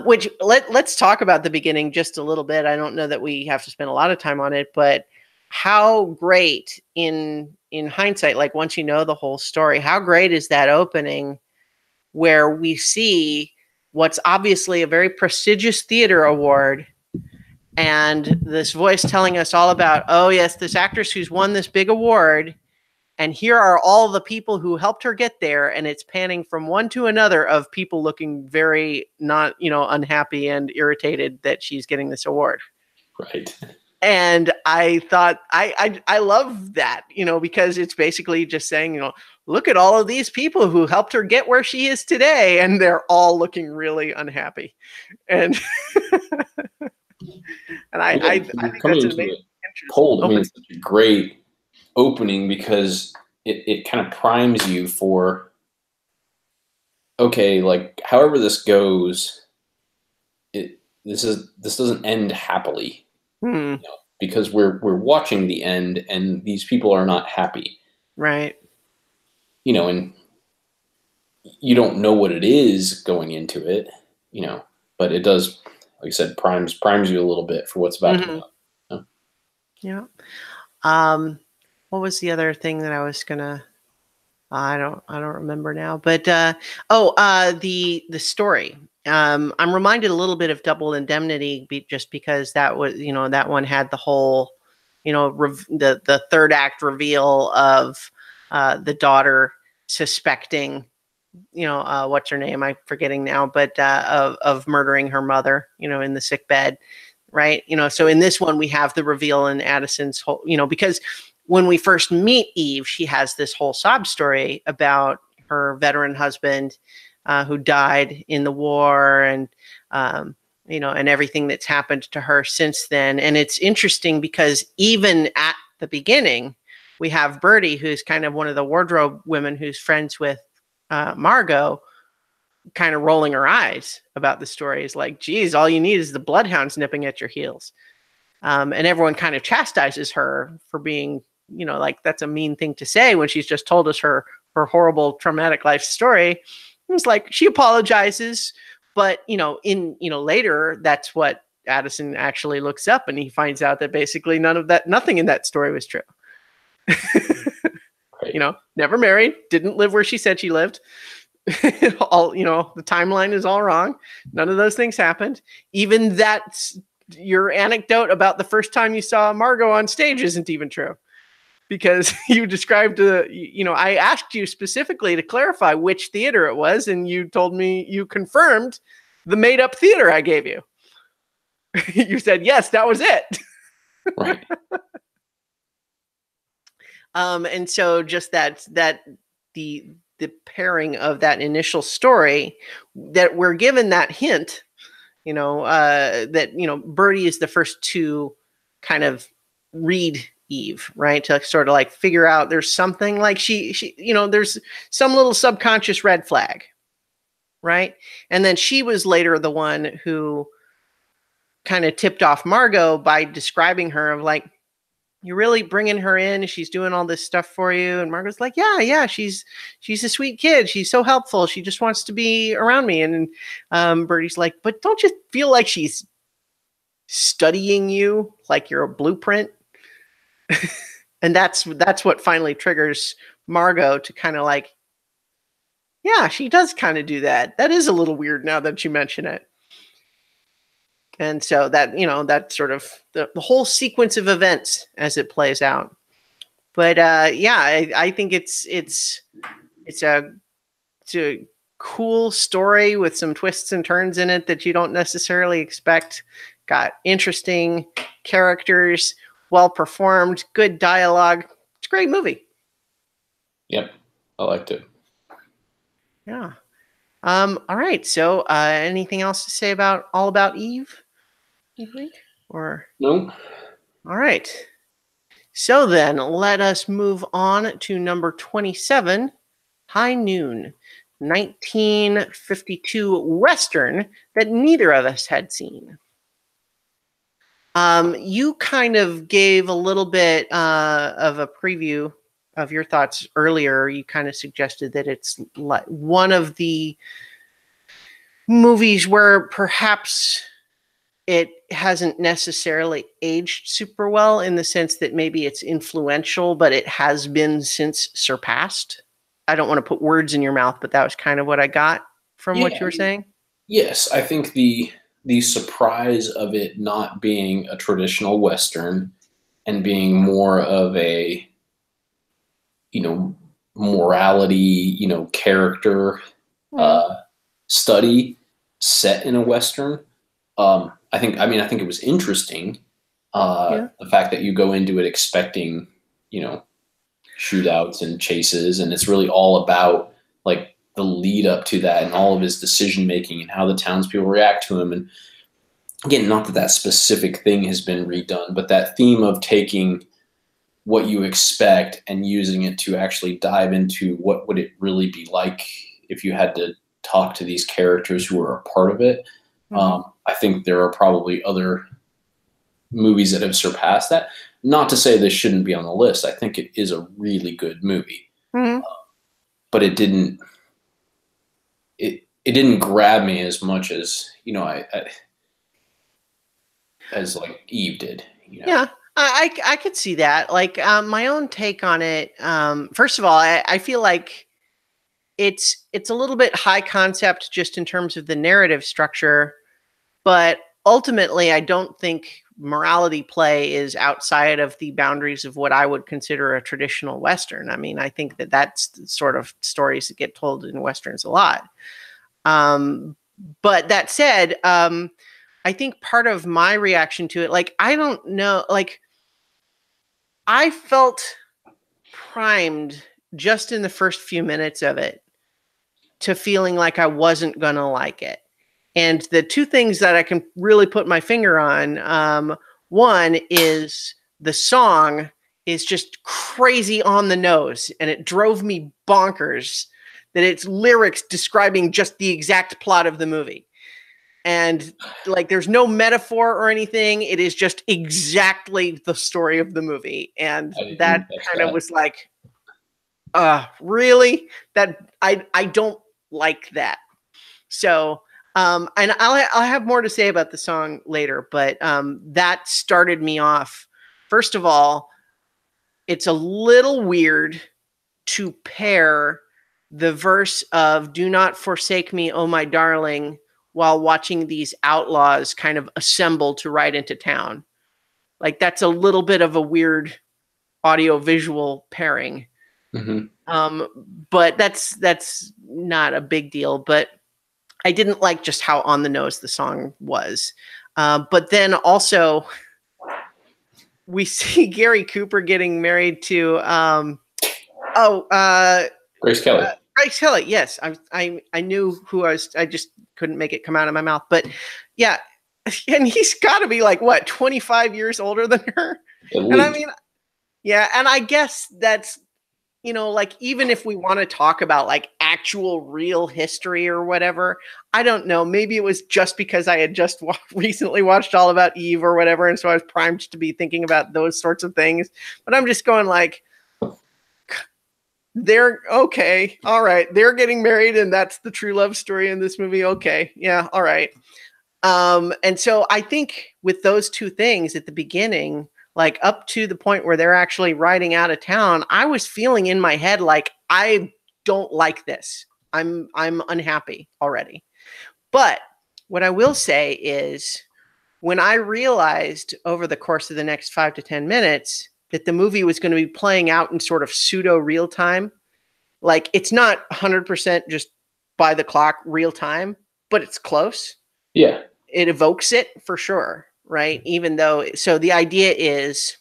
Which let's talk about the beginning just a little bit. I don't know that we have to spend a lot of time on it, but how great in hindsight, like once you know the whole story, how great is that opening where we see what's obviously a very prestigious theater award, and this voice telling us all about, oh yes, this actress who's won this big award, and here are all the people who helped her get there, and it's panning from one to another of people looking very not, unhappy and irritated that she's getting this award. Right. And I thought I love that, because it's basically just saying, look at all of these people who helped her get where she is today, and they're all looking really unhappy. And I think that's an amazing cold. I mean, it's such a great opening because it kind of primes you for, okay, like however this goes, this doesn't end happily. Because we're watching the end, and these people are not happy, right? And you don't know what it is going into it, but it does, like I said, primes you a little bit for what's about to come. Yeah. What was the other thing that I was gonna? I don't remember now. But the story. I'm reminded a little bit of Double Indemnity, just because that was, that one had the whole, the third act reveal of the daughter suspecting, what's her name? I'm forgetting now, but of murdering her mother, in the sick bed, right? So in this one we have the reveal in Addison's whole, because when we first meet Eve, she has this whole sob story about her veteran husband who died in the war, and and everything that's happened to her since then. And it's interesting because even at the beginning, we have Bertie, who's kind of one of the wardrobe women who's friends with Margot, kind of rolling her eyes about the story. Is like, geez, all you need is the bloodhounds nipping at your heels. And everyone kind of chastises her for being, like, that's a mean thing to say when she's just told us her horrible traumatic life story. It's like she apologizes, but later that's what Addison actually looks up, and he finds out that basically nothing in that story was true. Right. Never married, didn't live where she said she lived. All, the timeline is all wrong. None of those things happened. Even your anecdote about the first time you saw Margot on stage isn't even true, because you described I asked you specifically to clarify which theater it was, and you told me, you confirmed the made up theater I gave you. You said, yes, that was it. Right. And so just that the pairing of that initial story, that we're given that hint, that, Bertie is the first to kind of read Eve, right? To sort of like figure out there's something, like she, there's some little subconscious red flag, right? And then she was later the one who kind of tipped off Margot by describing her of like, you're really bringing her in. She's doing all this stuff for you. And Margot's like, yeah, she's a sweet kid. She's so helpful. She just wants to be around me. And Bertie's like, but don't you feel like she's studying you like you're a blueprint? And that's what finally triggers Margot to kind of like, yeah, she does kind of do that. That is a little weird now that you mention it. And so that, that's sort of the whole sequence of events as it plays out. But I think it's a cool story with some twists and turns in it that you don't necessarily expect. Got interesting characters. well performed, good dialogue. It's a great movie. Yep, I liked it. Yeah. All right. So, anything else to say about All About Eve? You think? Or No. all right. So then, let us move on to number 27, High Noon, 1952 Western that neither of us had seen. You kind of gave a little bit of a preview of your thoughts earlier. You kind of suggested that it's like one of the movies where perhaps it hasn't necessarily aged super well, in the sense that maybe it's influential, but it has been since surpassed. I don't want to put words in your mouth, but that was kind of what I got from what Yeah, you were saying. yes, I think the surprise of it not being a traditional Western and being more of a, you know, morality, character Mm, uh, study set in a Western. I think it was interesting. yeah. The fact that you go into it expecting, you know, shootouts and chases, and it's really all about like the lead up to that and all of his decision making and how the townspeople react to him. And again, not that that specific thing has been redone, but that theme of taking what you expect and using it to actually dive into what would it really be like if you had to talk to these characters who are a part of it. Mm-hmm. I think there are probably other movies that have surpassed that. Not to say this shouldn't be on the list. I think it is a really good movie, Mm-hmm. but it didn't grab me as much as as like Eve did. Yeah, I could see that. Like, my own take on it. First of all, I feel like it's a little bit high concept just in terms of the narrative structure, but ultimately, I don't think morality play is outside of the boundaries of what I would consider a traditional Western. I mean, I think that that's the sort of stories that get told in Westerns a lot. Um, but that said, I think part of my reaction to it, like, I don't know, like, I felt primed just in the first few minutes of it to feeling like I wasn't going to like it. And the two things that I can really put my finger on, one is the song is just crazy on the nose, and it drove me bonkers that it's lyrics describing just the exact plot of the movie. And like, there's no metaphor or anything. It is just exactly the story of the movie. And I didn't that catch kind of that. was like, really? That I don't like that. So, and I'll have more to say about the song later, but that started me off. First of all, it's a little weird to pair the verse of "Do not forsake me, oh my darling," while watching these outlaws kind of assemble to ride into town. Like, that's a little bit of a weird audio visual pairing. Mm-hmm. But that's not a big deal. But I didn't like just how on the nose the song was. But then also, we see Gary Cooper getting married to oh Grace Kelly. Grace Kelly. Yes, I knew who I was. I just couldn't make it come out of my mouth. But yeah, and he's got to be like, what, 25 years older than her. At And I least. mean, yeah, and I guess that's, like, even if we want to talk about like actual real history or whatever, I don't know. Maybe it was just because I had just recently watched All About Eve or whatever. And so I was primed to be thinking about those sorts of things. But I'm just going like, they're okay. All right. They're getting married, and that's the true love story in this movie. Okay. Yeah. All right. And so I think with those two things at the beginning, like up to the point where they're actually riding out of town, I was feeling in my head like, I don't like this. I'm unhappy already. But what I will say is, when I realized over the course of the next 5 to 10 minutes that the movie was going to be playing out in sort of pseudo real time, like, it's not 100% just by the clock real time, but it's close. Yeah. It evokes it for sure, right? Even though, so the idea is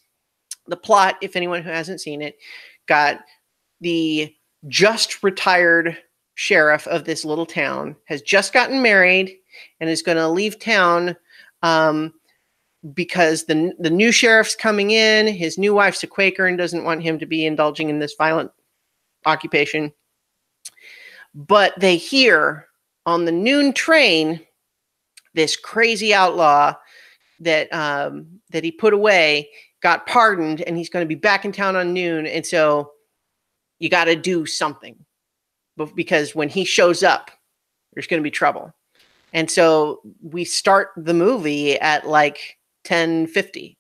the plot, if anyone who hasn't seen it, got the just retired sheriff of this little town has just gotten married and is going to leave town because the new sheriff's coming in. His new wife's a Quaker and doesn't want him to be indulging in this violent occupation. But they hear on the noon train this crazy outlaw that that he put away got pardoned, and he's going to be back in town on noon. And so you got to do something, because when he shows up, there's going to be trouble. And so we start the movie at like 10:50.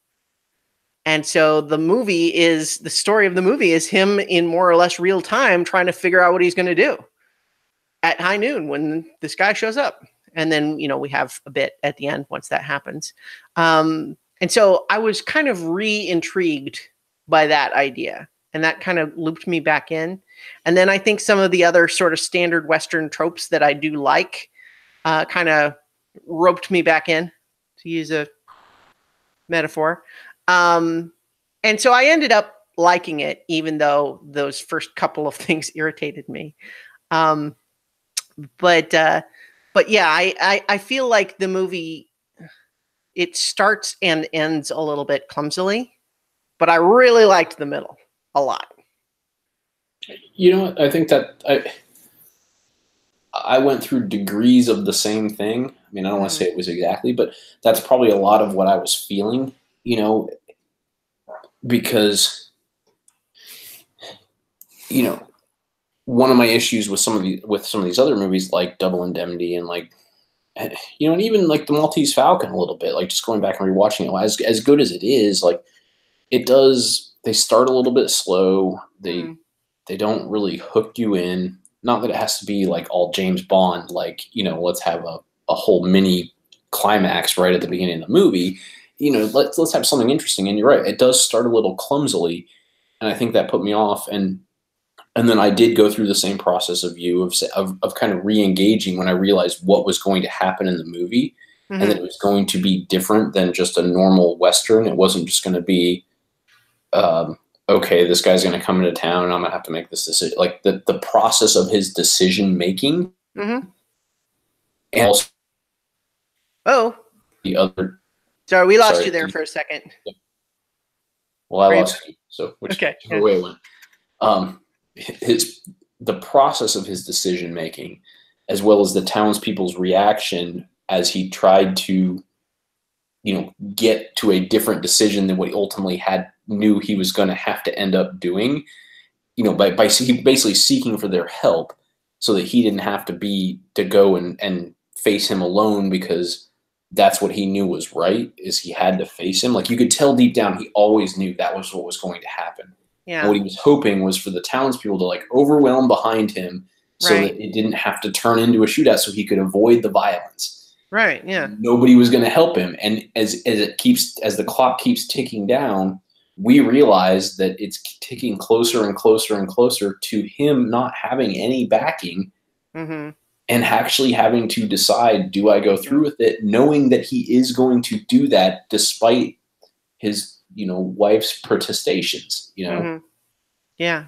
And so the story of the movie is him in more or less real time trying to figure out what he's going to do at high noon when this guy shows up. And then, you know, we have a bit at the end once that happens. And so I was kind of re-intrigued by that idea, and that kind of looped me back in. And then I think some of the other sort of standard Western tropes that I do like kind of roped me back in, to use a metaphor. And so I ended up liking it, even though those first couple of things irritated me. But yeah, I feel like the movie, it starts and ends a little bit clumsily, but I really liked the middle a lot. You know what? I think that I went through degrees of the same thing. I mean, I don't want to say it was exactly, but that's probably a lot of what I was feeling, you know, because, you know, one of my issues with some of these other movies like Double Indemnity and like, you know, and even like The Maltese Falcon a little bit, like just going back and rewatching it, as good as it is, like they start a little bit slow. They don't really hook you in. Not that it has to be like all James Bond, like, you know, let's have a whole mini climax right at the beginning of the movie. You know, let's have something interesting. And you're right, it does start a little clumsily, and I think that put me off. And then I did go through the same process of you of kind of re-engaging when I realized what was going to happen in the movie, and that it was going to be different than just a normal Western. It wasn't just going to be, okay, this guy's going to come into town and I'm going to have to make this decision. Like the process of his decision making. And also the other. Sorry, we lost you there for a second. Well, I lost you. So whichever way it went. The process of his decision making, as well as the townspeople's reaction as he tried to, you know, get to a different decision than what he ultimately knew he was going to have to end up doing, you know, by basically seeking for their help so that he didn't have to go and face him alone, because that's what he knew was right, is he had to face him. Like, you could tell deep down he always knew that was what was going to happen. Yeah. And what he was hoping was for the townspeople to like overwhelm behind him so that it didn't have to turn into a shootout, so he could avoid the violence. Right. Yeah. Nobody was going to help him. And as the clock keeps ticking down, we realize that it's ticking closer and closer and closer to him not having any backing, and actually having to decide, do I go through with it, knowing that he is going to do that despite his, you know, wife's protestations, you know? Yeah.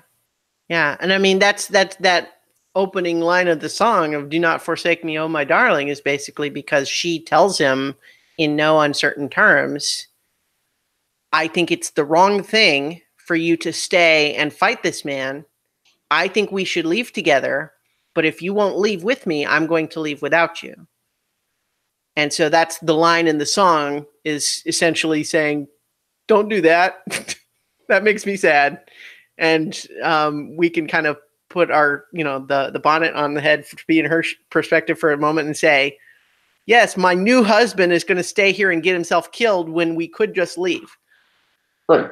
Yeah. And I mean, that opening line of the song of "Do Not Forsake Me, Oh My Darling" is basically because she tells him in no uncertain terms, I think it's the wrong thing for you to stay and fight this man. I think we should leave together, but if you won't leave with me, I'm going to leave without you. And so that's the line in the song, is essentially saying, don't do that. That makes me sad. And we can kind of put our, you know, the bonnet on the head to be in her perspective for a moment and say, yes, my new husband is going to stay here and get himself killed when we could just leave. Right.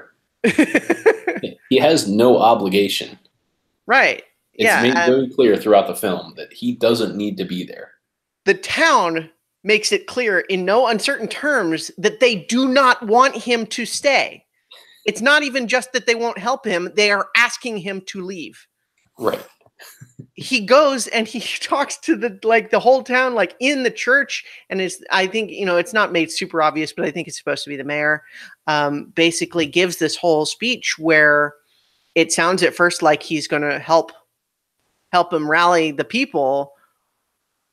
He has no obligation. Right. It's made very clear throughout the film that he doesn't need to be there. The town makes it clear in no uncertain terms that they do not want him to stay. It's not even just that they won't help him. They are asking him to leave. Right. he goes and he talks to the whole town, like in the church. And I think, it's not made super obvious, but I think it's supposed to be the mayor, basically gives this whole speech where it sounds at first like he's going to help him rally the people.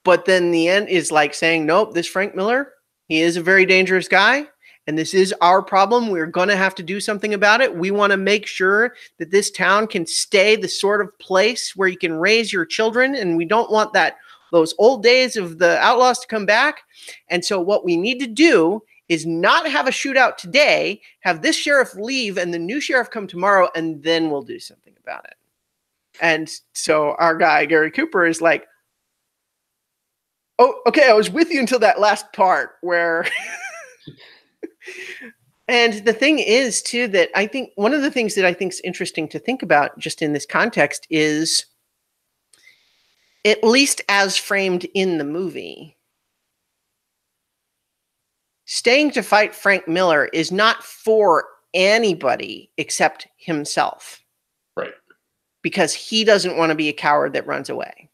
But then the end is like saying, nope, this Frank Miller, he is a very dangerous guy. And this is our problem. We're going to have to do something about it. We want to make sure that this town can stay the sort of place where you can raise your children. And we don't want those old days of the outlaws to come back. And so what we need to do is not have a shootout today, have this sheriff leave and the new sheriff come tomorrow, and then we'll do something about it. And so our guy, Gary Cooper, is like, oh, okay, I was with you until that last part where... And the thing is, too, that I think one of the things that I think is interesting to think about just in this context is, at least as framed in the movie, staying to fight Frank Miller is not for anybody except himself. Right. Because he doesn't want to be a coward that runs away.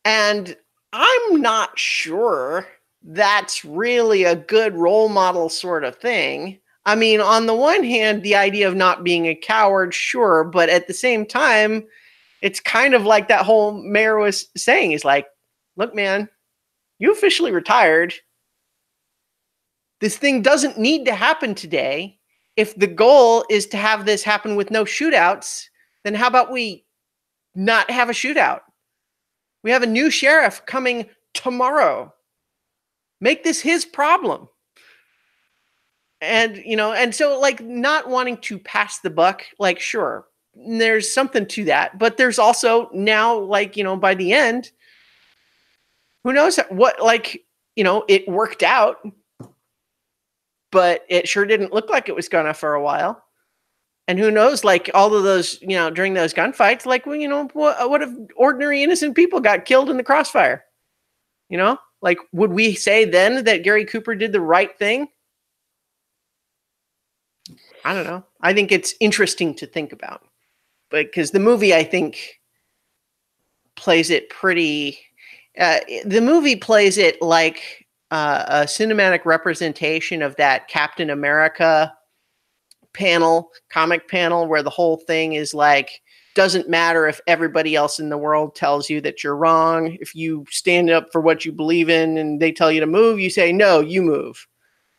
And I'm not sure that's really a good role model sort of thing. I mean, on the one hand, the idea of not being a coward, sure, but at the same time, it's kind of like that whole mayor was saying, is like, look, man, you officially retired. This thing doesn't need to happen today. If the goal is to have this happen with no shootouts, then how about we not have a shootout? We have a new sheriff coming tomorrow. Make this his problem. And, and so like not wanting to pass the buck, like, sure, there's something to that. But there's also now, like, by the end, who knows what, like, it worked out, but it sure didn't look like it was gonna for a while. And who knows, like all of those, during those gunfights, like, well, what if ordinary innocent people got killed in the crossfire? Like, would we say then that Gary Cooper did the right thing? I don't know. I think it's interesting to think about. But because the movie, I think, plays it pretty... the movie plays it like a cinematic representation of that Captain America comic panel, where the whole thing is like, doesn't matter if everybody else in the world tells you that you're wrong. If you stand up for what you believe in and they tell you to move, you say, no, you move.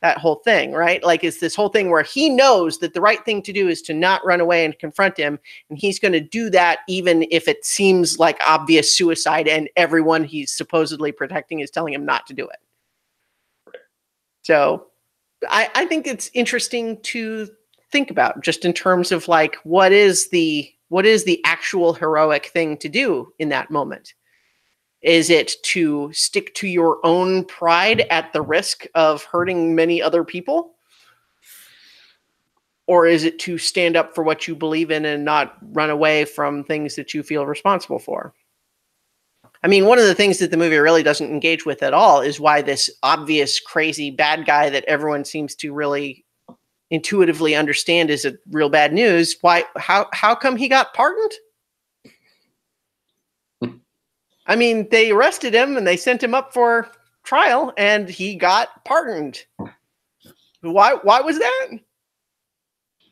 That whole thing, right? Like, it's this whole thing where he knows that the right thing to do is to not run away and confront him. And he's going to do that even if it seems like obvious suicide and everyone he's supposedly protecting is telling him not to do it. So I think it's interesting to think about, just in terms of like, what is the actual heroic thing to do in that moment? Is it to stick to your own pride at the risk of hurting many other people? Or is it to stand up for what you believe in and not run away from things that you feel responsible for? I mean, one of the things that the movie really doesn't engage with at all is why this obvious, crazy bad guy that everyone seems to really intuitively understand is a real bad news. How come he got pardoned? I mean, they arrested him and they sent him up for trial and he got pardoned. Why was that?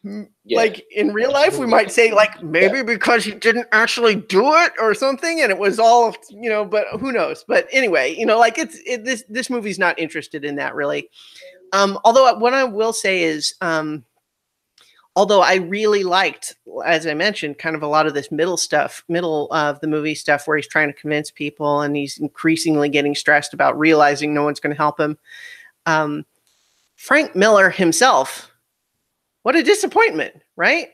Yeah. Like, in real life, we might say, like, maybe because he didn't actually do it or something, and it was all, but who knows? But anyway, like, this movie's not interested in that, really. Although what I will say is, although I really liked, as I mentioned, kind of a lot of this middle of the movie stuff where he's trying to convince people and he's increasingly getting stressed about realizing no one's going to help him. Frank Miller himself, what a disappointment, right?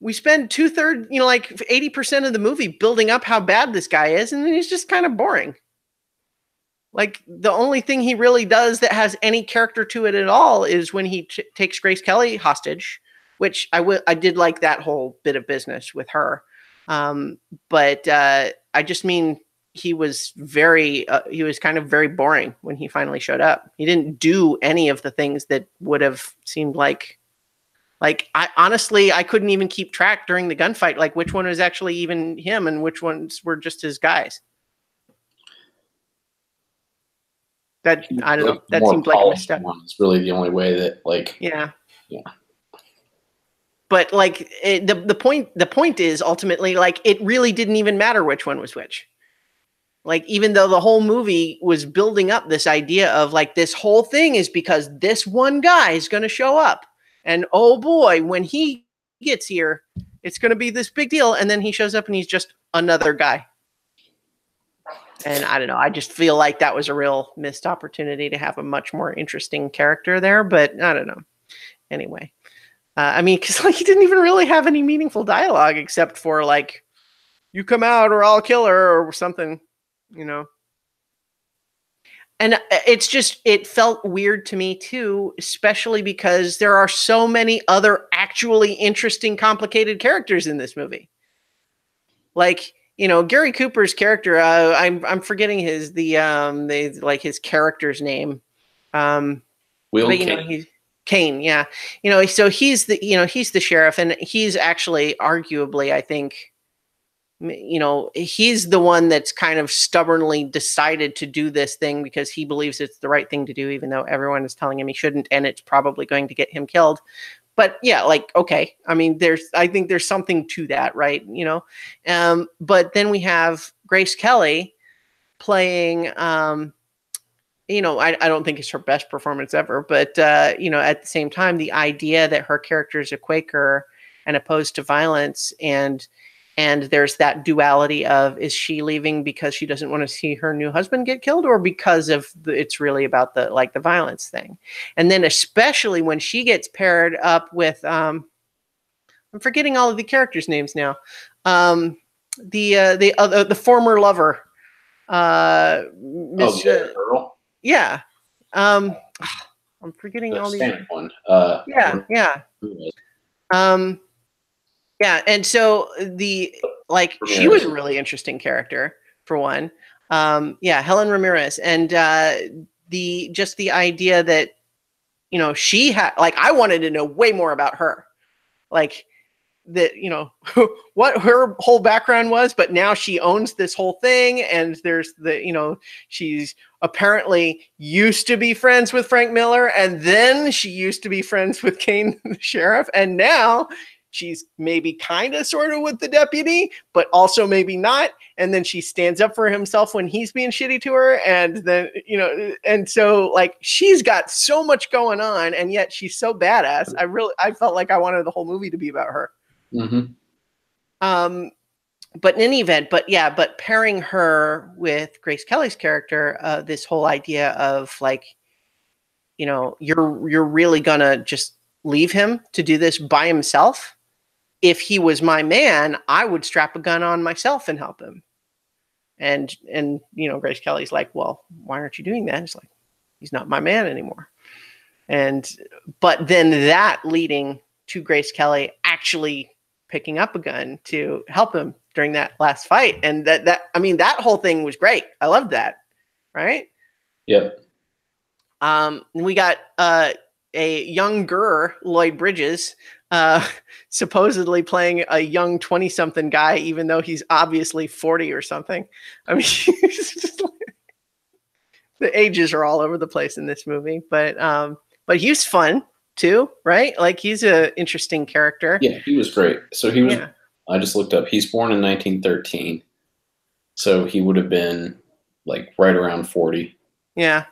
We spend 2/3, like 80% of the movie building up how bad this guy is, and then he's just kind of boring. Like, the only thing he really does that has any character to it at all is when he takes Grace Kelly hostage, which I did like that whole bit of business with her. But I just mean he was kind of very boring when he finally showed up. He didn't do any of the things that would have seemed like Like, I couldn't even keep track during the gunfight, like which one was actually even him and which ones were just his guys. That, I don't know. That seemed like a misstep. It's really the only way that, like, yeah. Yeah. But like the point is ultimately, like, it really didn't even matter which one was which. Like, even though the whole movie was building up this idea of like, this whole thing is because this one guy is going to show up, and oh boy, when he gets here, it's going to be this big deal. And then he shows up and he's just another guy. And I don't know. I just feel like that was a real missed opportunity to have a much more interesting character there. But I don't know. Anyway, I mean, because like, he didn't even really have any meaningful dialogue except for like, "You come out or I'll kill her," or something, you know. And it felt weird to me too, especially because there are so many other actually interesting, complicated characters in this movie. Like, you know, Gary Cooper's character, I'm forgetting his character's name. Will Kane. He's Kane, yeah. You know, so he's the sheriff, and he's actually arguably, I think, you know, he's the one that's kind of stubbornly decided to do this thing because he believes it's the right thing to do, even though everyone is telling him he shouldn't, and it's probably going to get him killed. But yeah, like, okay. I mean, I think there's something to that, right? You know, but then we have Grace Kelly playing, you know, I don't think it's her best performance ever, but, you know, at the same time, the idea that her character is a Quaker and opposed to violence, and there's that duality of, is she leaving because she doesn't want to see her new husband get killed, or because of it's really about the violence thing? And then especially when she gets paired up with, I'm forgetting all of the characters' names now. The former lover, Miss Earl. Yeah. I'm forgetting all these. One. Yeah. Yeah, and so she was a really interesting character for one. Yeah, Helen Ramirez, and the idea that, you know, she had, like, I wanted to know way more about her, like, that, you know, what her whole background was, but now she owns this whole thing, and there's you know, she's apparently used to be friends with Frank Miller, and then she used to be friends with Kane the sheriff, and now she's maybe kind of sort of with the deputy, but also maybe not. And then she stands up for himself when he's being shitty to her. And then, you know, and so like, she's got so much going on, and yet she's so badass. I felt like I wanted the whole movie to be about her. Mm-hmm. But in any event, but pairing her with Grace Kelly's character, this whole idea of like, you know, you're really gonna just leave him to do this by himself? If he was my man, I would strap a gun on myself and help him. And you know, Grace Kelly's like, well, why aren't you doing that? It's like, he's not my man anymore. But then that leading to Grace Kelly actually picking up a gun to help him during that last fight. And I mean, that whole thing was great. I loved that. Right? Yep. We got a younger Lloyd Bridges, supposedly playing a young 20-something guy, even though he's obviously 40 or something. I mean, the ages are all over the place in this movie, but he's fun too, right? Like, he's an interesting character. Yeah, he was great. So he was, I just looked up, he's born in 1913. So he would have been like right around 40. Yeah.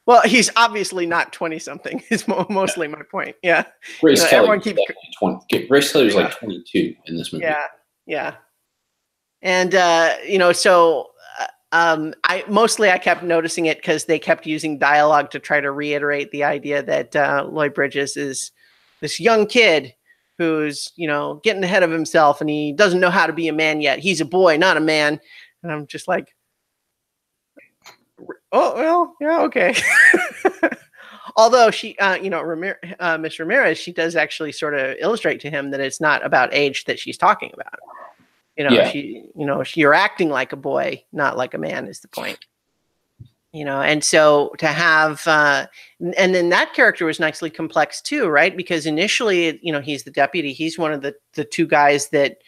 Well, he's obviously not 20-something. Is mostly my point. Yeah. Grace Kelly was like 22 in this movie. Yeah. And you know, so I kept noticing it because they kept using dialogue to try to reiterate the idea that Lloyd Bridges is this young kid who's, you know, getting ahead of himself, and he doesn't know how to be a man yet. He's a boy, not a man. And I'm just like, oh, well, yeah, okay. Although she, you know, Miss Ramirez, she does actually sort of illustrate to him that it's not about age that she's talking about. You know, you're acting like a boy, not like a man, is the point. And so to have, and then that character was nicely complex too, right? Because initially, he's the deputy. He's one of the two guys that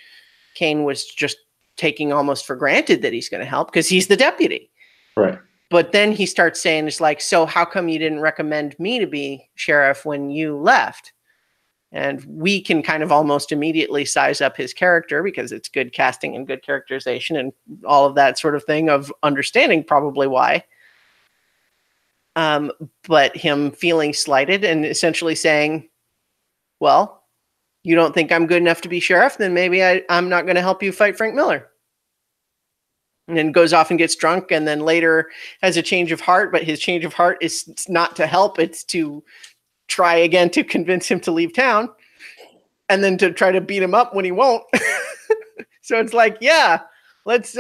Kane was just taking almost for granted that he's going to help because he's the deputy. Right. But then he starts saying, it's like, so how come you didn't recommend me to be sheriff when you left? And we can kind of almost immediately size up his character because it's good casting and good characterization and all of that sort of thing of understanding probably why. But him feeling slighted and essentially saying, well, you don't think I'm good enough to be sheriff? Then maybe I'm not going to help you fight Frank Miller. And then goes off and gets drunk and then later has a change of heart. But his change of heart is not to help. It's to try again to convince him to leave town and then to try to beat him up when he won't. So it's like, yeah, let's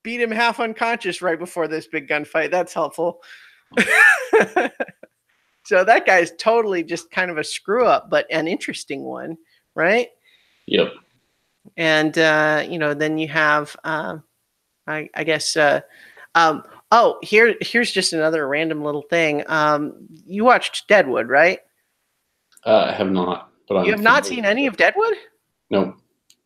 beat him half unconscious right before this big gunfight. That's helpful. So that guy's totally just kind of a screw up, but an interesting one, right? Yep. And then you have, I guess. Here's just another random little thing. You watched Deadwood, right? I have not. But you have not seen any of Deadwood? No.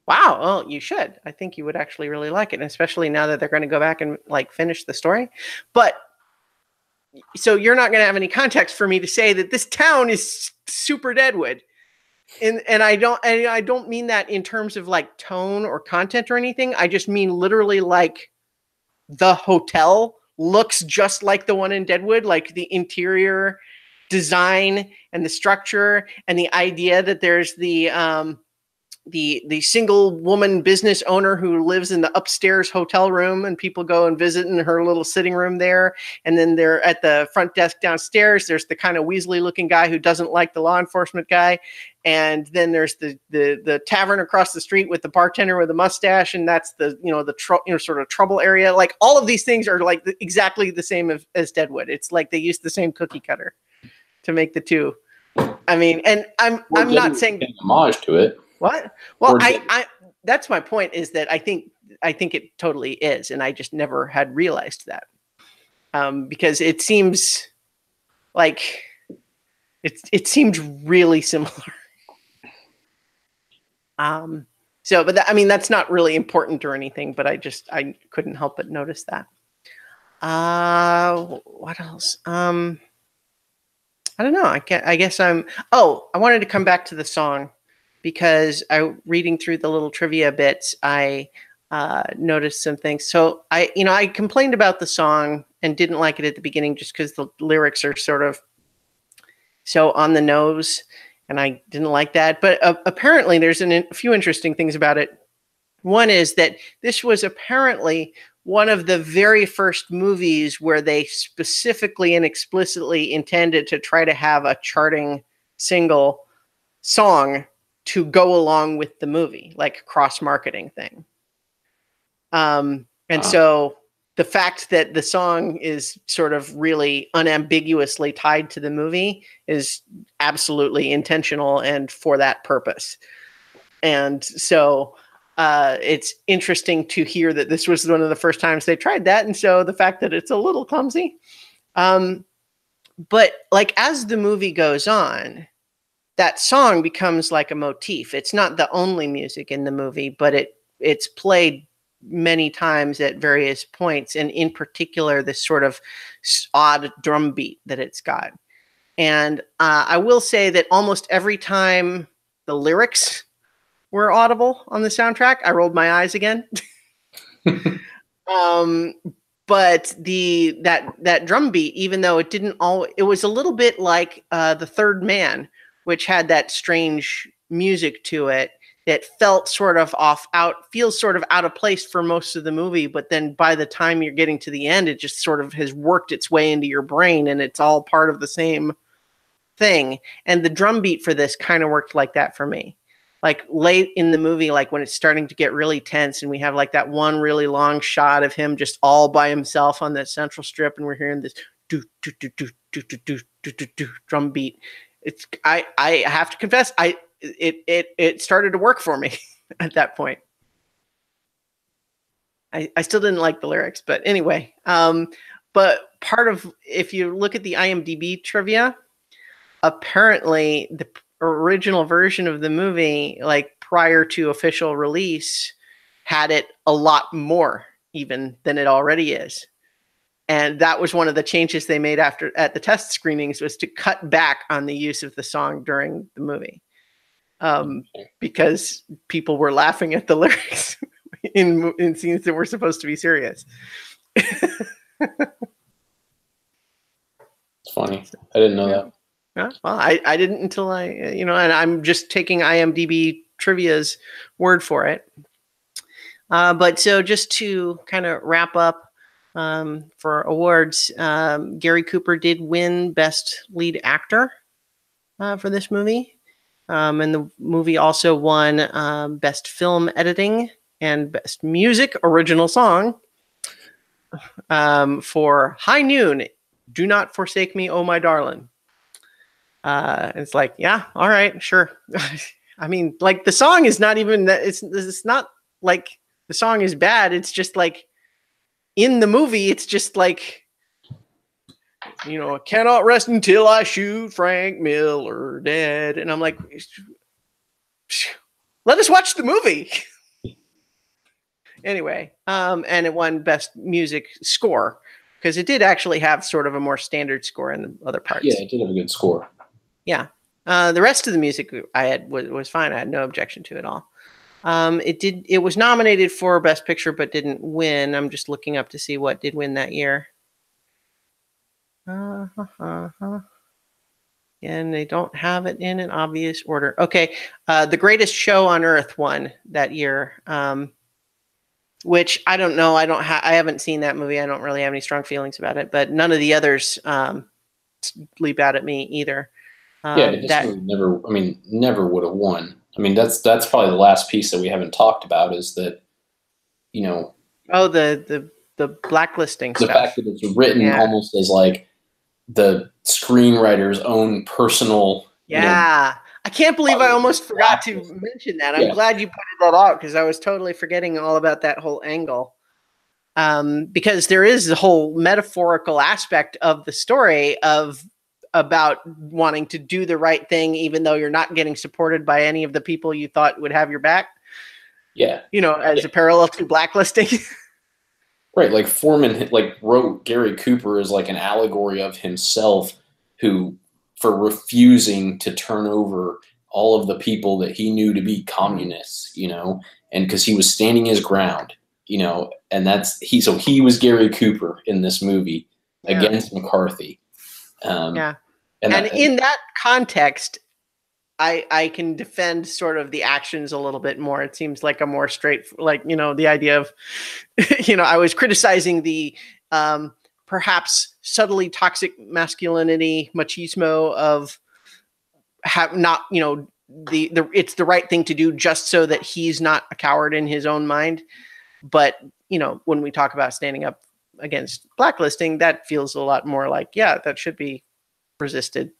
Wow. Well, you should. I think you would actually really like it, especially now that they're going to go back and finish the story. But so you're not going to have any context for me to say that this town is super Deadwood. And I don't mean that in terms of like tone or content or anything. I just mean literally like the hotel looks just like the one in Deadwood, like the interior design and the structure and the idea that there's the single woman business owner who lives in the upstairs hotel room and people go and visit in her little sitting room there. And then they're at the front desk downstairs. There's the kind of Weasley looking guy who doesn't like the law enforcement guy. And then there's the tavern across the street with the bartender with a mustache. And that's the sort of trouble area. Like all of these things are like exactly the same as Deadwood. It's like they used the same cookie cutter to make the two. I mean, and I'm not saying homage to it. What? Well, I that's my point is that I think it totally is, and I just never had realized that because it seems like it seemed really similar. But that's not really important or anything, but I couldn't help but notice that. What else? I don't know. I wanted to come back to the song. Because reading through the little trivia bits, I noticed some things. So I complained about the song and didn't like it at the beginning just because the lyrics are sort of so on the nose, and I didn't like that. But apparently, there's a few interesting things about it. One is that this was apparently one of the very first movies where they specifically and explicitly intended to try to have a charting single song to go along with the movie, like a cross-marketing thing. So the fact that the song is sort of really unambiguously tied to the movie is absolutely intentional and for that purpose. And so it's interesting to hear that this was one of the first times they tried that. And so the fact that it's a little clumsy. But like as the movie goes on, that song becomes like a motif. It's not the only music in the movie, but it's played many times at various points, and in particular, this sort of odd drum beat that it's got. And I will say that almost every time the lyrics were audible on the soundtrack, I rolled my eyes again. But that drum beat, even though it was a little bit like The Third Man, which had that strange music to it that felt feels sort of out of place for most of the movie. But then by the time you're getting to the end, it just sort of has worked its way into your brain and it's all part of the same thing. And the drum beat for this kind of worked like that for me. Like late in the movie, like when it's starting to get really tense and we have like that one really long shot of him just all by himself on that central strip. And we're hearing this do, do, do, do, do, do, do, do, do, do, drum beat. I have to confess, it started to work for me at that point. I still didn't like the lyrics, but anyway. But But part of, if you look at the IMDb trivia, apparently the original version of the movie, like prior to official release, had it a lot more even than it already is. And that was one of the changes they made after at the test screenings, was to cut back on the use of the song during the movie, because people were laughing at the lyrics in scenes that were supposed to be serious. It's funny. I didn't know that. Yeah, well, I didn't until and I'm just taking IMDb trivia's word for it. But so just to kind of wrap up for awards, Gary Cooper did win Best Lead Actor for this movie. And the movie also won Best Film Editing and Best Music Original Song for High Noon, Do Not Forsake Me, Oh My Darling. It's like, yeah, all right, sure. I mean, like, the song is not even that. It's not like the song is bad. It's just like, in the movie, it's just like, I cannot rest until I shoot Frank Miller dead. And I'm like, let us watch the movie. Anyway, and it won Best Music Score, because it did actually have sort of a more standard score in the other parts. Yeah, it did have a good score. Yeah. The rest of the music I had was fine. I had no objection to it all. It was nominated for Best Picture, but didn't win. I'm just looking up to see what did win that year. And they don't have it in an obvious order. Okay. The Greatest Show on Earth won that year. Which I don't know. I haven't seen that movie. I don't really have any strong feelings about it, but none of the others leap out at me either. Yeah, it just really never would have won. I mean, that's probably the last piece that we haven't talked about, is that, Oh, the blacklisting the stuff. fact that it's written almost as like the screenwriter's own personal. Yeah. I can't believe I almost forgot to mention that. I'm glad you pointed that out, because I was totally forgetting all about that whole angle. Because there is the whole metaphorical aspect of the story about wanting to do the right thing, even though you're not getting supported by any of the people you thought would have your back. Yeah. As a parallel to blacklisting. Right. Like Foreman wrote Gary Cooper as like an allegory of himself, for refusing to turn over all of the people that he knew to be communists, and because he was standing his ground, and so he was Gary Cooper in this movie against McCarthy. And in that context, I can defend sort of the actions a little bit more. It seems like a more straight, the idea of, I was criticizing the perhaps subtly toxic masculinity, machismo of it's the right thing to do just so that he's not a coward in his own mind. But, when we talk about standing up against blacklisting, that feels a lot more like, yeah, that should be resisted.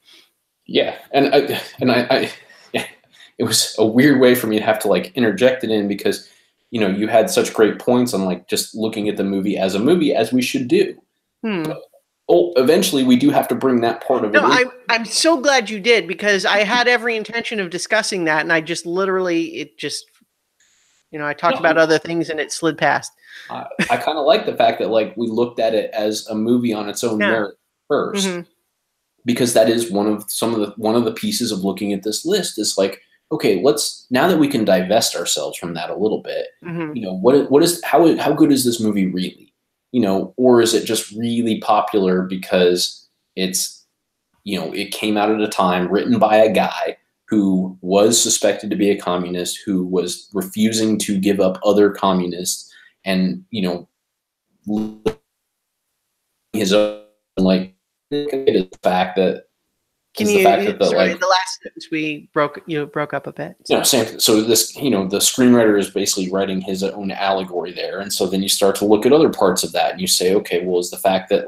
Yeah. And I it was a weird way for me to have to interject it in, because, you had such great points on just looking at the movie as we should do. But, eventually we do have to bring that part of it in. I'm so glad you did, because I had every intention of discussing that, and I just literally, I talked about other things and it slid past. I kind of like the fact that we looked at it as a movie on its own merit first, because that is one of the pieces of looking at this list is okay, now that we can divest ourselves from that a little bit, how good is this movie really? Or is it just really popular because it's, it came out at a time written by a guy who was suspected to be a communist, who was refusing to give up other communists, and, his own, the fact that, the last sentence we broke up a bit. So this, the screenwriter is basically writing his own allegory there. And so then you start to look at other parts of that and you say, okay, well, is the fact that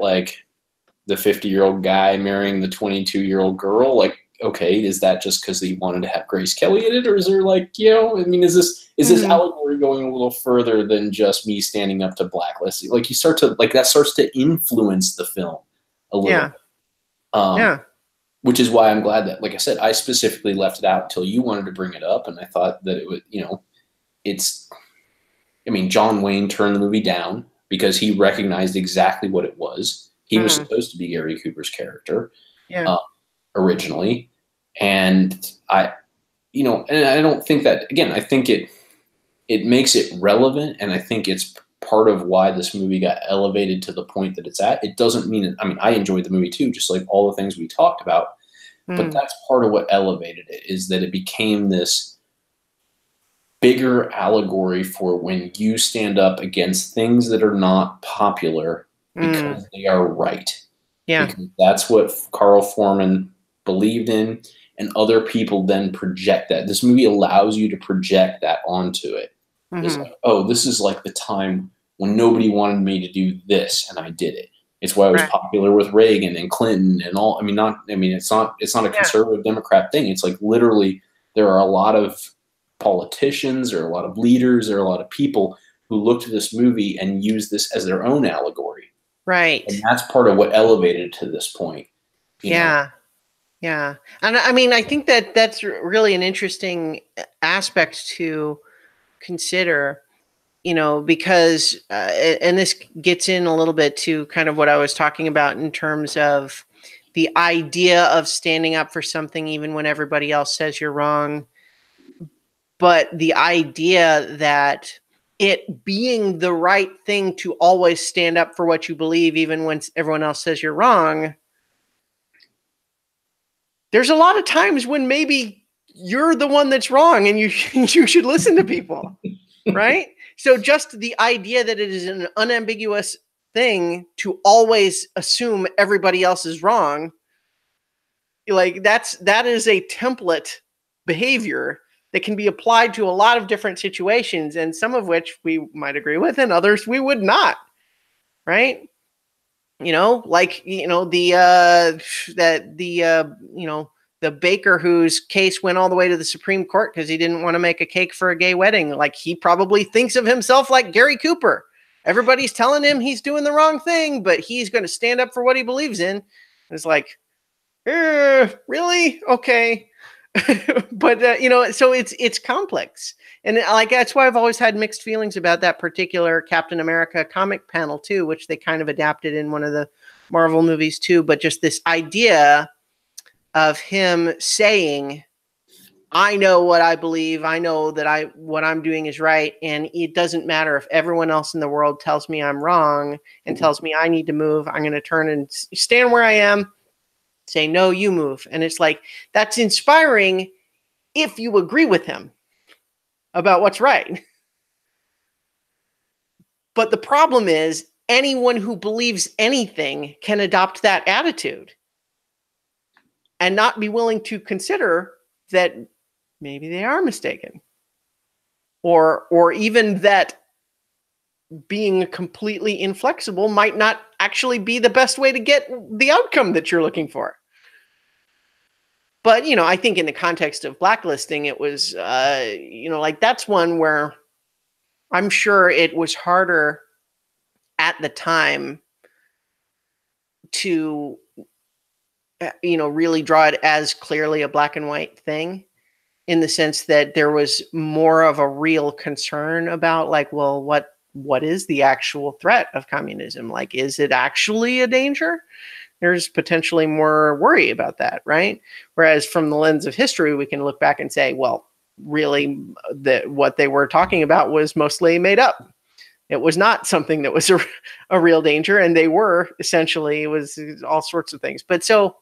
the 50-year-old guy marrying the 22-year-old girl, okay, is that just because he wanted to have Grace Kelly in it, or is there like, I mean, is this allegory going a little further than just me standing up to Blacklist? Like you start to that starts to influence the film a little bit. Which is why I'm glad that, like I said, I specifically left it out until you wanted to bring it up, and I thought that it would, John Wayne turned the movie down because he recognized exactly what it was. He was supposed to be Gary Cooper's character originally, and I don't think that, again, I think it makes it relevant, and I think it's part of why this movie got elevated to the point that it's at. It doesn't mean I enjoyed the movie too, just like all the things we talked about, but that's part of what elevated it, is that it became this bigger allegory for when you stand up against things that are not popular because they are right. Yeah. Because that's what Carl Foreman believed in, and other people then project that. This movie allows you to project that onto it. It's like, oh, this is like the time when nobody wanted me to do this, and I did it. It's why I was popular with Reagan and Clinton and all. It's not a conservative Democrat thing. It's like literally there are a lot of politicians or a lot of leaders or a lot of people who looked at this movie and used this as their own allegory. Right. And that's part of what elevated it to this point. You know? Yeah. And I think that that's really an interesting aspect to consider, because, and this gets in a little bit to kind of what I was talking about in terms of the idea of standing up for something even when everybody else says you're wrong. But the idea that it being the right thing to always stand up for what you believe, even when everyone else says you're wrong. There's a lot of times when maybe you're the one that's wrong and you should listen to people, right? So just the idea that it is an unambiguous thing to always assume everybody else is wrong, like that is a template behavior that can be applied to a lot of different situations, and some of which we might agree with and others we would not, right? The baker whose case went all the way to the Supreme Court because he didn't want to make a cake for a gay wedding. Like, he probably thinks of himself like Gary Cooper. Everybody's telling him he's doing the wrong thing, but he's going to stand up for what he believes in. And it's like, really? Okay. But, so it's complex. And that's why I've always had mixed feelings about that particular Captain America comic panel too, which they kind of adapted in one of the Marvel movies too. But just this idea of him saying, I know what I believe. I know that what I'm doing is right. And it doesn't matter if everyone else in the world tells me I'm wrong and tells me I need to move. I'm going to turn and stand where I am, say, no, you move. And it's like, that's inspiring if you agree with him about what's right. But the problem is, anyone who believes anything can adopt that attitude and not be willing to consider that maybe they are mistaken, or even that being completely inflexible might not actually be the best way to get the outcome that you're looking for. But, I think in the context of blacklisting, it was, that's one where I'm sure it was harder at the time to, really draw it as clearly a black and white thing, in the sense that there was more of a real concern about, like, well, what is the actual threat of communism? Like, is it actually a danger? There's potentially more worry about that, right? Whereas from the lens of history, we can look back and say, well, really, what they were talking about was mostly made up. It was not something that was a real danger, and they were essentially, it was all sorts of things. But so,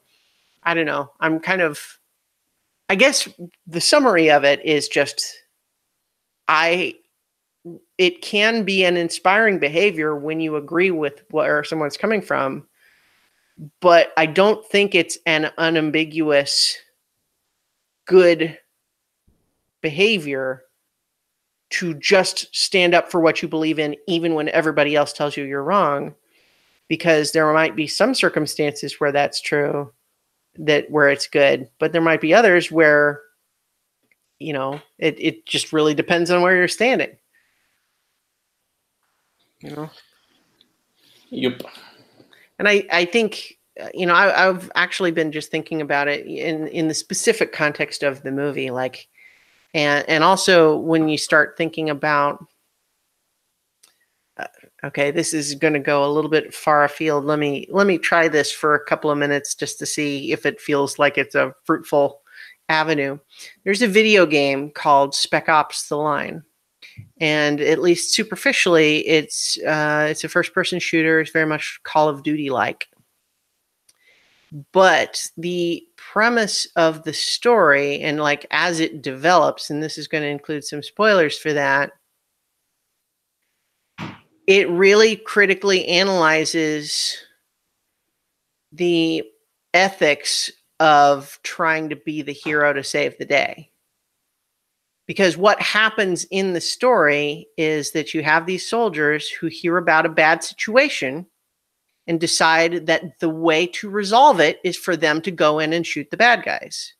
I don't know. I guess the summary of it is just, it can be an inspiring behavior when you agree with where someone's coming from, but I don't think it's an unambiguous good behavior to just stand up for what you believe in, even when everybody else tells you you're wrong, because there might be some circumstances where that's true. where it's good, but there might be others where, you know, it just really depends on where you're standing. You know? Yep. And I think, you know, I've actually been just thinking about it in the specific context of the movie, like, and also when you start thinking about, okay, this is going to go a little bit far afield. Let me try this for a couple of minutes just to see if it feels like it's a fruitful avenue. There's a video game called Spec Ops: The Line. And at least superficially, it's a first-person shooter. It's very much Call of Duty-like. But the premise of the story, and like as it develops, and this is going to include some spoilers for that, it really critically analyzes the ethics of trying to be the hero to save the day. Because what happens in the story is that you have these soldiers who hear about a bad situation and decide that the way to resolve it is for them to go in and shoot the bad guys.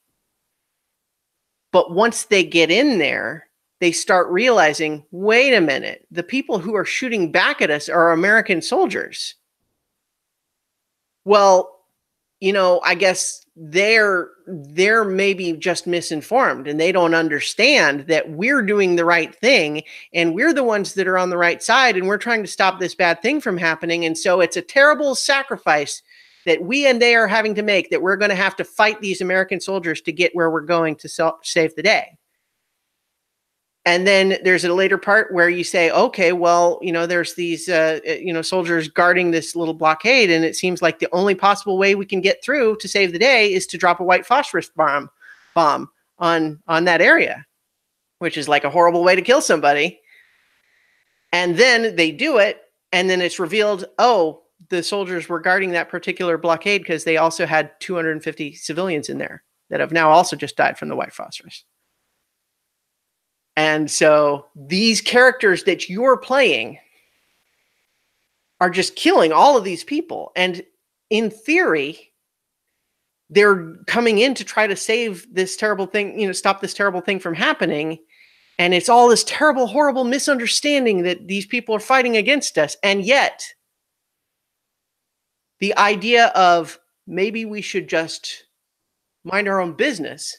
But once they get in there, they start realizing, wait a minute, the people who are shooting back at us are American soldiers. Well, you know, I guess they're maybe just misinformed, and they don't understand that we're doing the right thing and we're the ones that are on the right side, and we're trying to stop this bad thing from happening. And so it's a terrible sacrifice that we and they are having to make, that we're going to have to fight these American soldiers to get where we're going to save the day. And then there's a later part where you say, okay, well, you know, there's these, you know, soldiers guarding this little blockade, and it seems like the only possible way we can get through to save the day is to drop a white phosphorus bomb on that area, which is like a horrible way to kill somebody. And then they do it, and then it's revealed, oh, the soldiers were guarding that particular blockade because they also had 250 civilians in there that have now also just died from the white phosphorus. And so these characters that you're playing are just killing all of these people. And in theory, they're coming in to try to save this terrible thing, you know, stop this terrible thing from happening. And it's all this terrible, horrible misunderstanding that these people are fighting against us. And yet, the idea of maybe we should just mind our own business,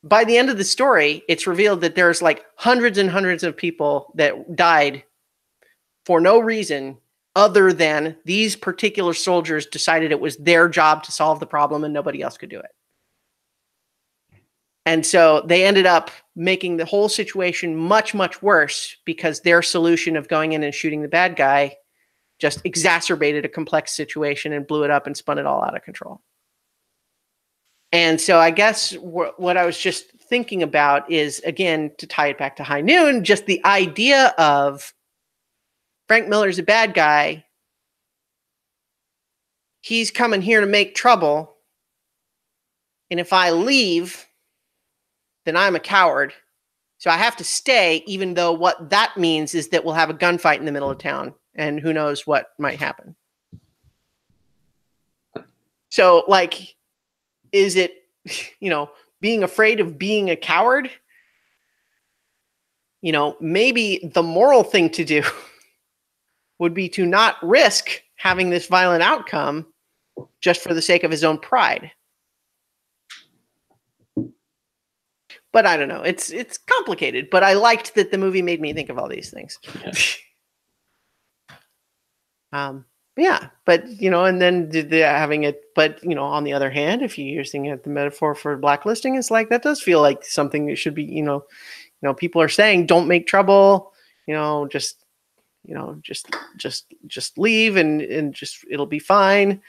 by the end of the story, it's revealed that there's like hundreds and hundreds of people that died for no reason other than these particular soldiers decided it was their job to solve the problem and nobody else could do it. And so they ended up making the whole situation much, much worse because their solution of going in and shooting the bad guy just exacerbated a complex situation and blew it up and spun it all out of control. And so I guess what I was just thinking about is, again, to tie it back to High Noon, just the idea of Frank Miller's a bad guy. He's coming here to make trouble. And if I leave, then I'm a coward. So I have to stay, even though what that means is that we'll have a gunfight in the middle of town. And who knows what might happen. So, like, is it, you know, being afraid of being a coward? You know, maybe the moral thing to do would be to not risk having this violent outcome just for the sake of his own pride. But I don't know. It's complicated, but I liked that the movie made me think of all these things. Yeah, but, you know, and then having it, but, you know, on the other hand, if you're using it, the metaphor for blacklisting, it's like, that does feel like something that should be, you know, people are saying, don't make trouble, you know, just leave and just, it'll be fine.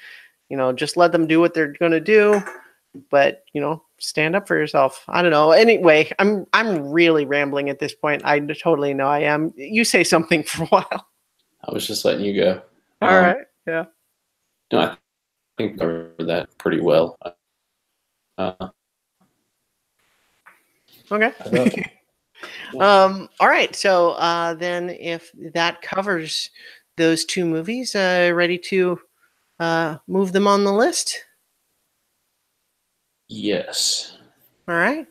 You know, just let them do what they're going to do, but, you know, stand up for yourself. I don't know. Anyway, I'm really rambling at this point. I totally know I am. You say something for a while. I was just letting you go. All right. Yeah. No, I think we covered that pretty well. Okay. All right. So then if that covers those two movies, ready to move them on the list? Yes. All right.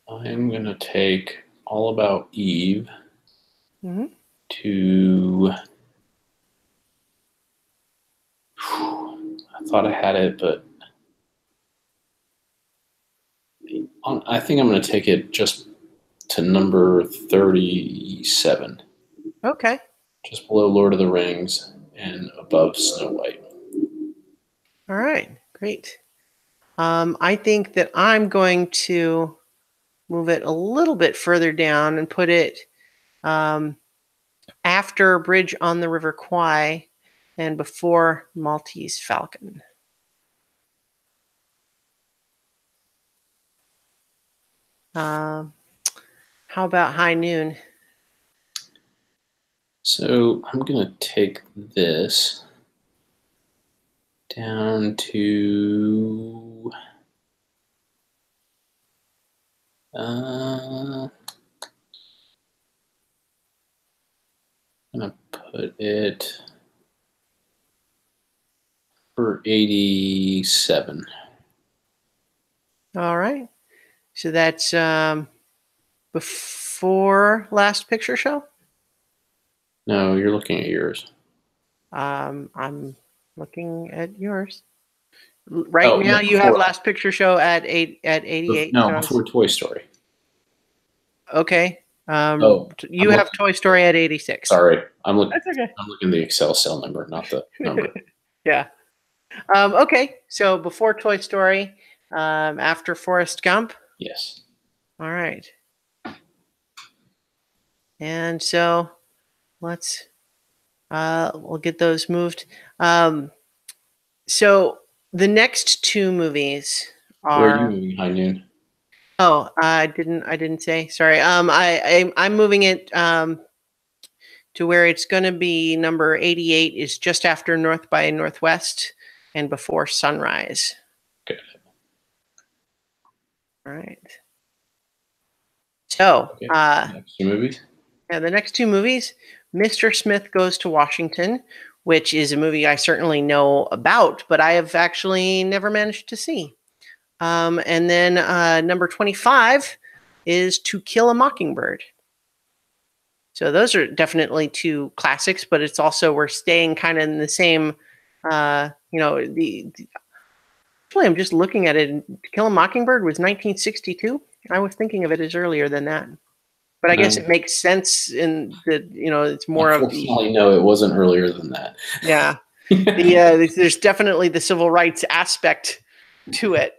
I'm going to take All About Eve Mm-hmm. to. I thought I had it, but I think I'm going to take it just to number 37, Okay. just below Lord of the Rings and above Snow White. All right. Great. I think that I'm going to move it a little bit further down and put it um, after Bridge on the River Kwai and before Maltese Falcon. Um, how about High Noon? So I'm going to take this down to. I'm going to put it for 87. All right. So that's before Last Picture Show. No, you're looking at yours. I'm looking at yours. Right Oh, now, yeah, you have before. Last Picture Show at 88. No, So before Toy Story. okay. Oh, I'm You have looking. Toy Story at 86. Sorry, I'm looking. That's okay. I'm looking at the Excel cell number, not the number. Yeah. Okay. So before Toy Story, after Forrest Gump. Yes. All right. And so let's we'll get those moved. So the next two movies Where are you are. moving High Noon? Oh, I didn't say. Sorry. I'm moving it to where it's going to be number 88 is just after North by Northwest and before Sunrise. Okay. All right. So, Okay. Next two movies. yeah, the next two movies, Mr. Smith Goes to Washington, which is a movie I certainly know about, but I have actually never managed to see. And then number 25 is To Kill a Mockingbird. So those are definitely two classics, but it's also we're staying kind of in the same, actually, I'm just looking at it. To Kill a Mockingbird was 1962. I was thinking of it as earlier than that. But I guess No, it makes sense in that, it's more of the, unfortunately, no, it wasn't earlier than that. yeah, there's definitely the civil rights aspect to it.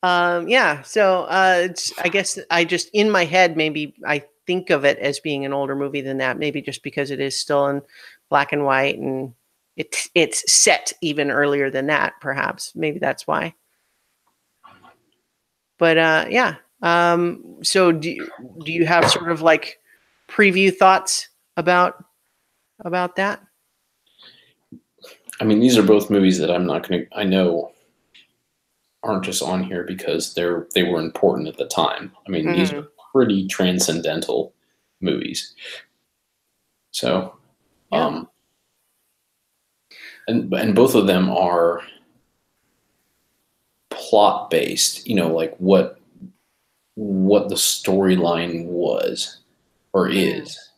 Yeah, so I guess I just in my head maybe I think of it as being an older movie than that. Maybe just because it is still in black and white and it's set even earlier than that. Perhaps maybe that's why. But yeah. So do you have sort of like preview thoughts about that? I mean, these are both movies that I'm not going to. I know aren't just on here because they were important at the time. I mean, these are Mm-hmm. pretty transcendental movies. So, Yeah. um, and both of them are plot based. You know, like what the storyline was or Mm. is.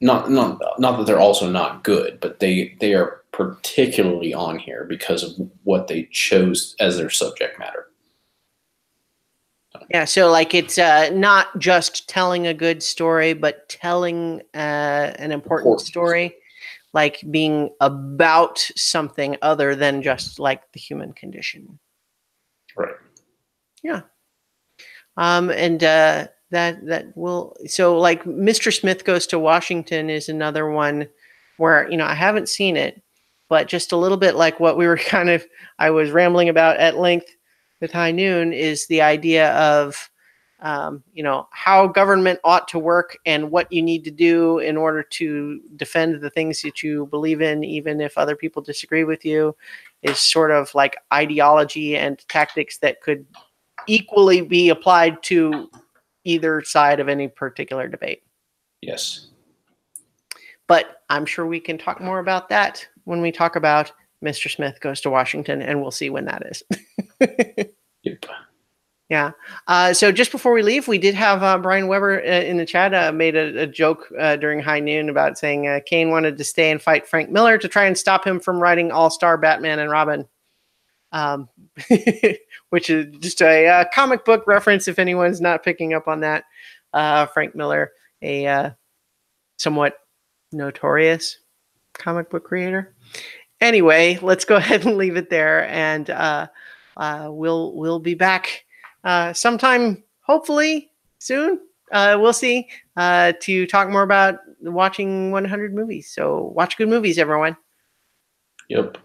Not that they're also not good, but they are particularly on here because of what they chose as their subject matter. Yeah, so like it's not just telling a good story, but telling an important Important. story, like being about something other than just like the human condition. Right. Yeah. And that will so like Mr. Smith Goes to Washington is another one where I haven't seen it, but just a little bit like what we were I was rambling about at length with High Noon is the idea of how government ought to work and what you need to do in order to defend the things that you believe in, even if other people disagree with you, is sort of like ideology and tactics that could equally be applied to either side of any particular debate. Yes. But I'm sure we can talk more about that when we talk about Mr. Smith Goes to Washington, and we'll see when that is. Yep. Yeah. So just before we leave, we did have Brian Weber in the chat made a joke during high noon about saying Kane wanted to stay and fight Frank Miller to try and stop him from writing All-Star Batman and Robin, which is just a comic book reference if anyone's not picking up on that. Frank Miller, a somewhat notorious comic book creator. Anyway, let's go ahead and leave it there, and we'll be back sometime, hopefully soon. We'll see, to talk more about watching 100 movies. So watch good movies, everyone. Yep.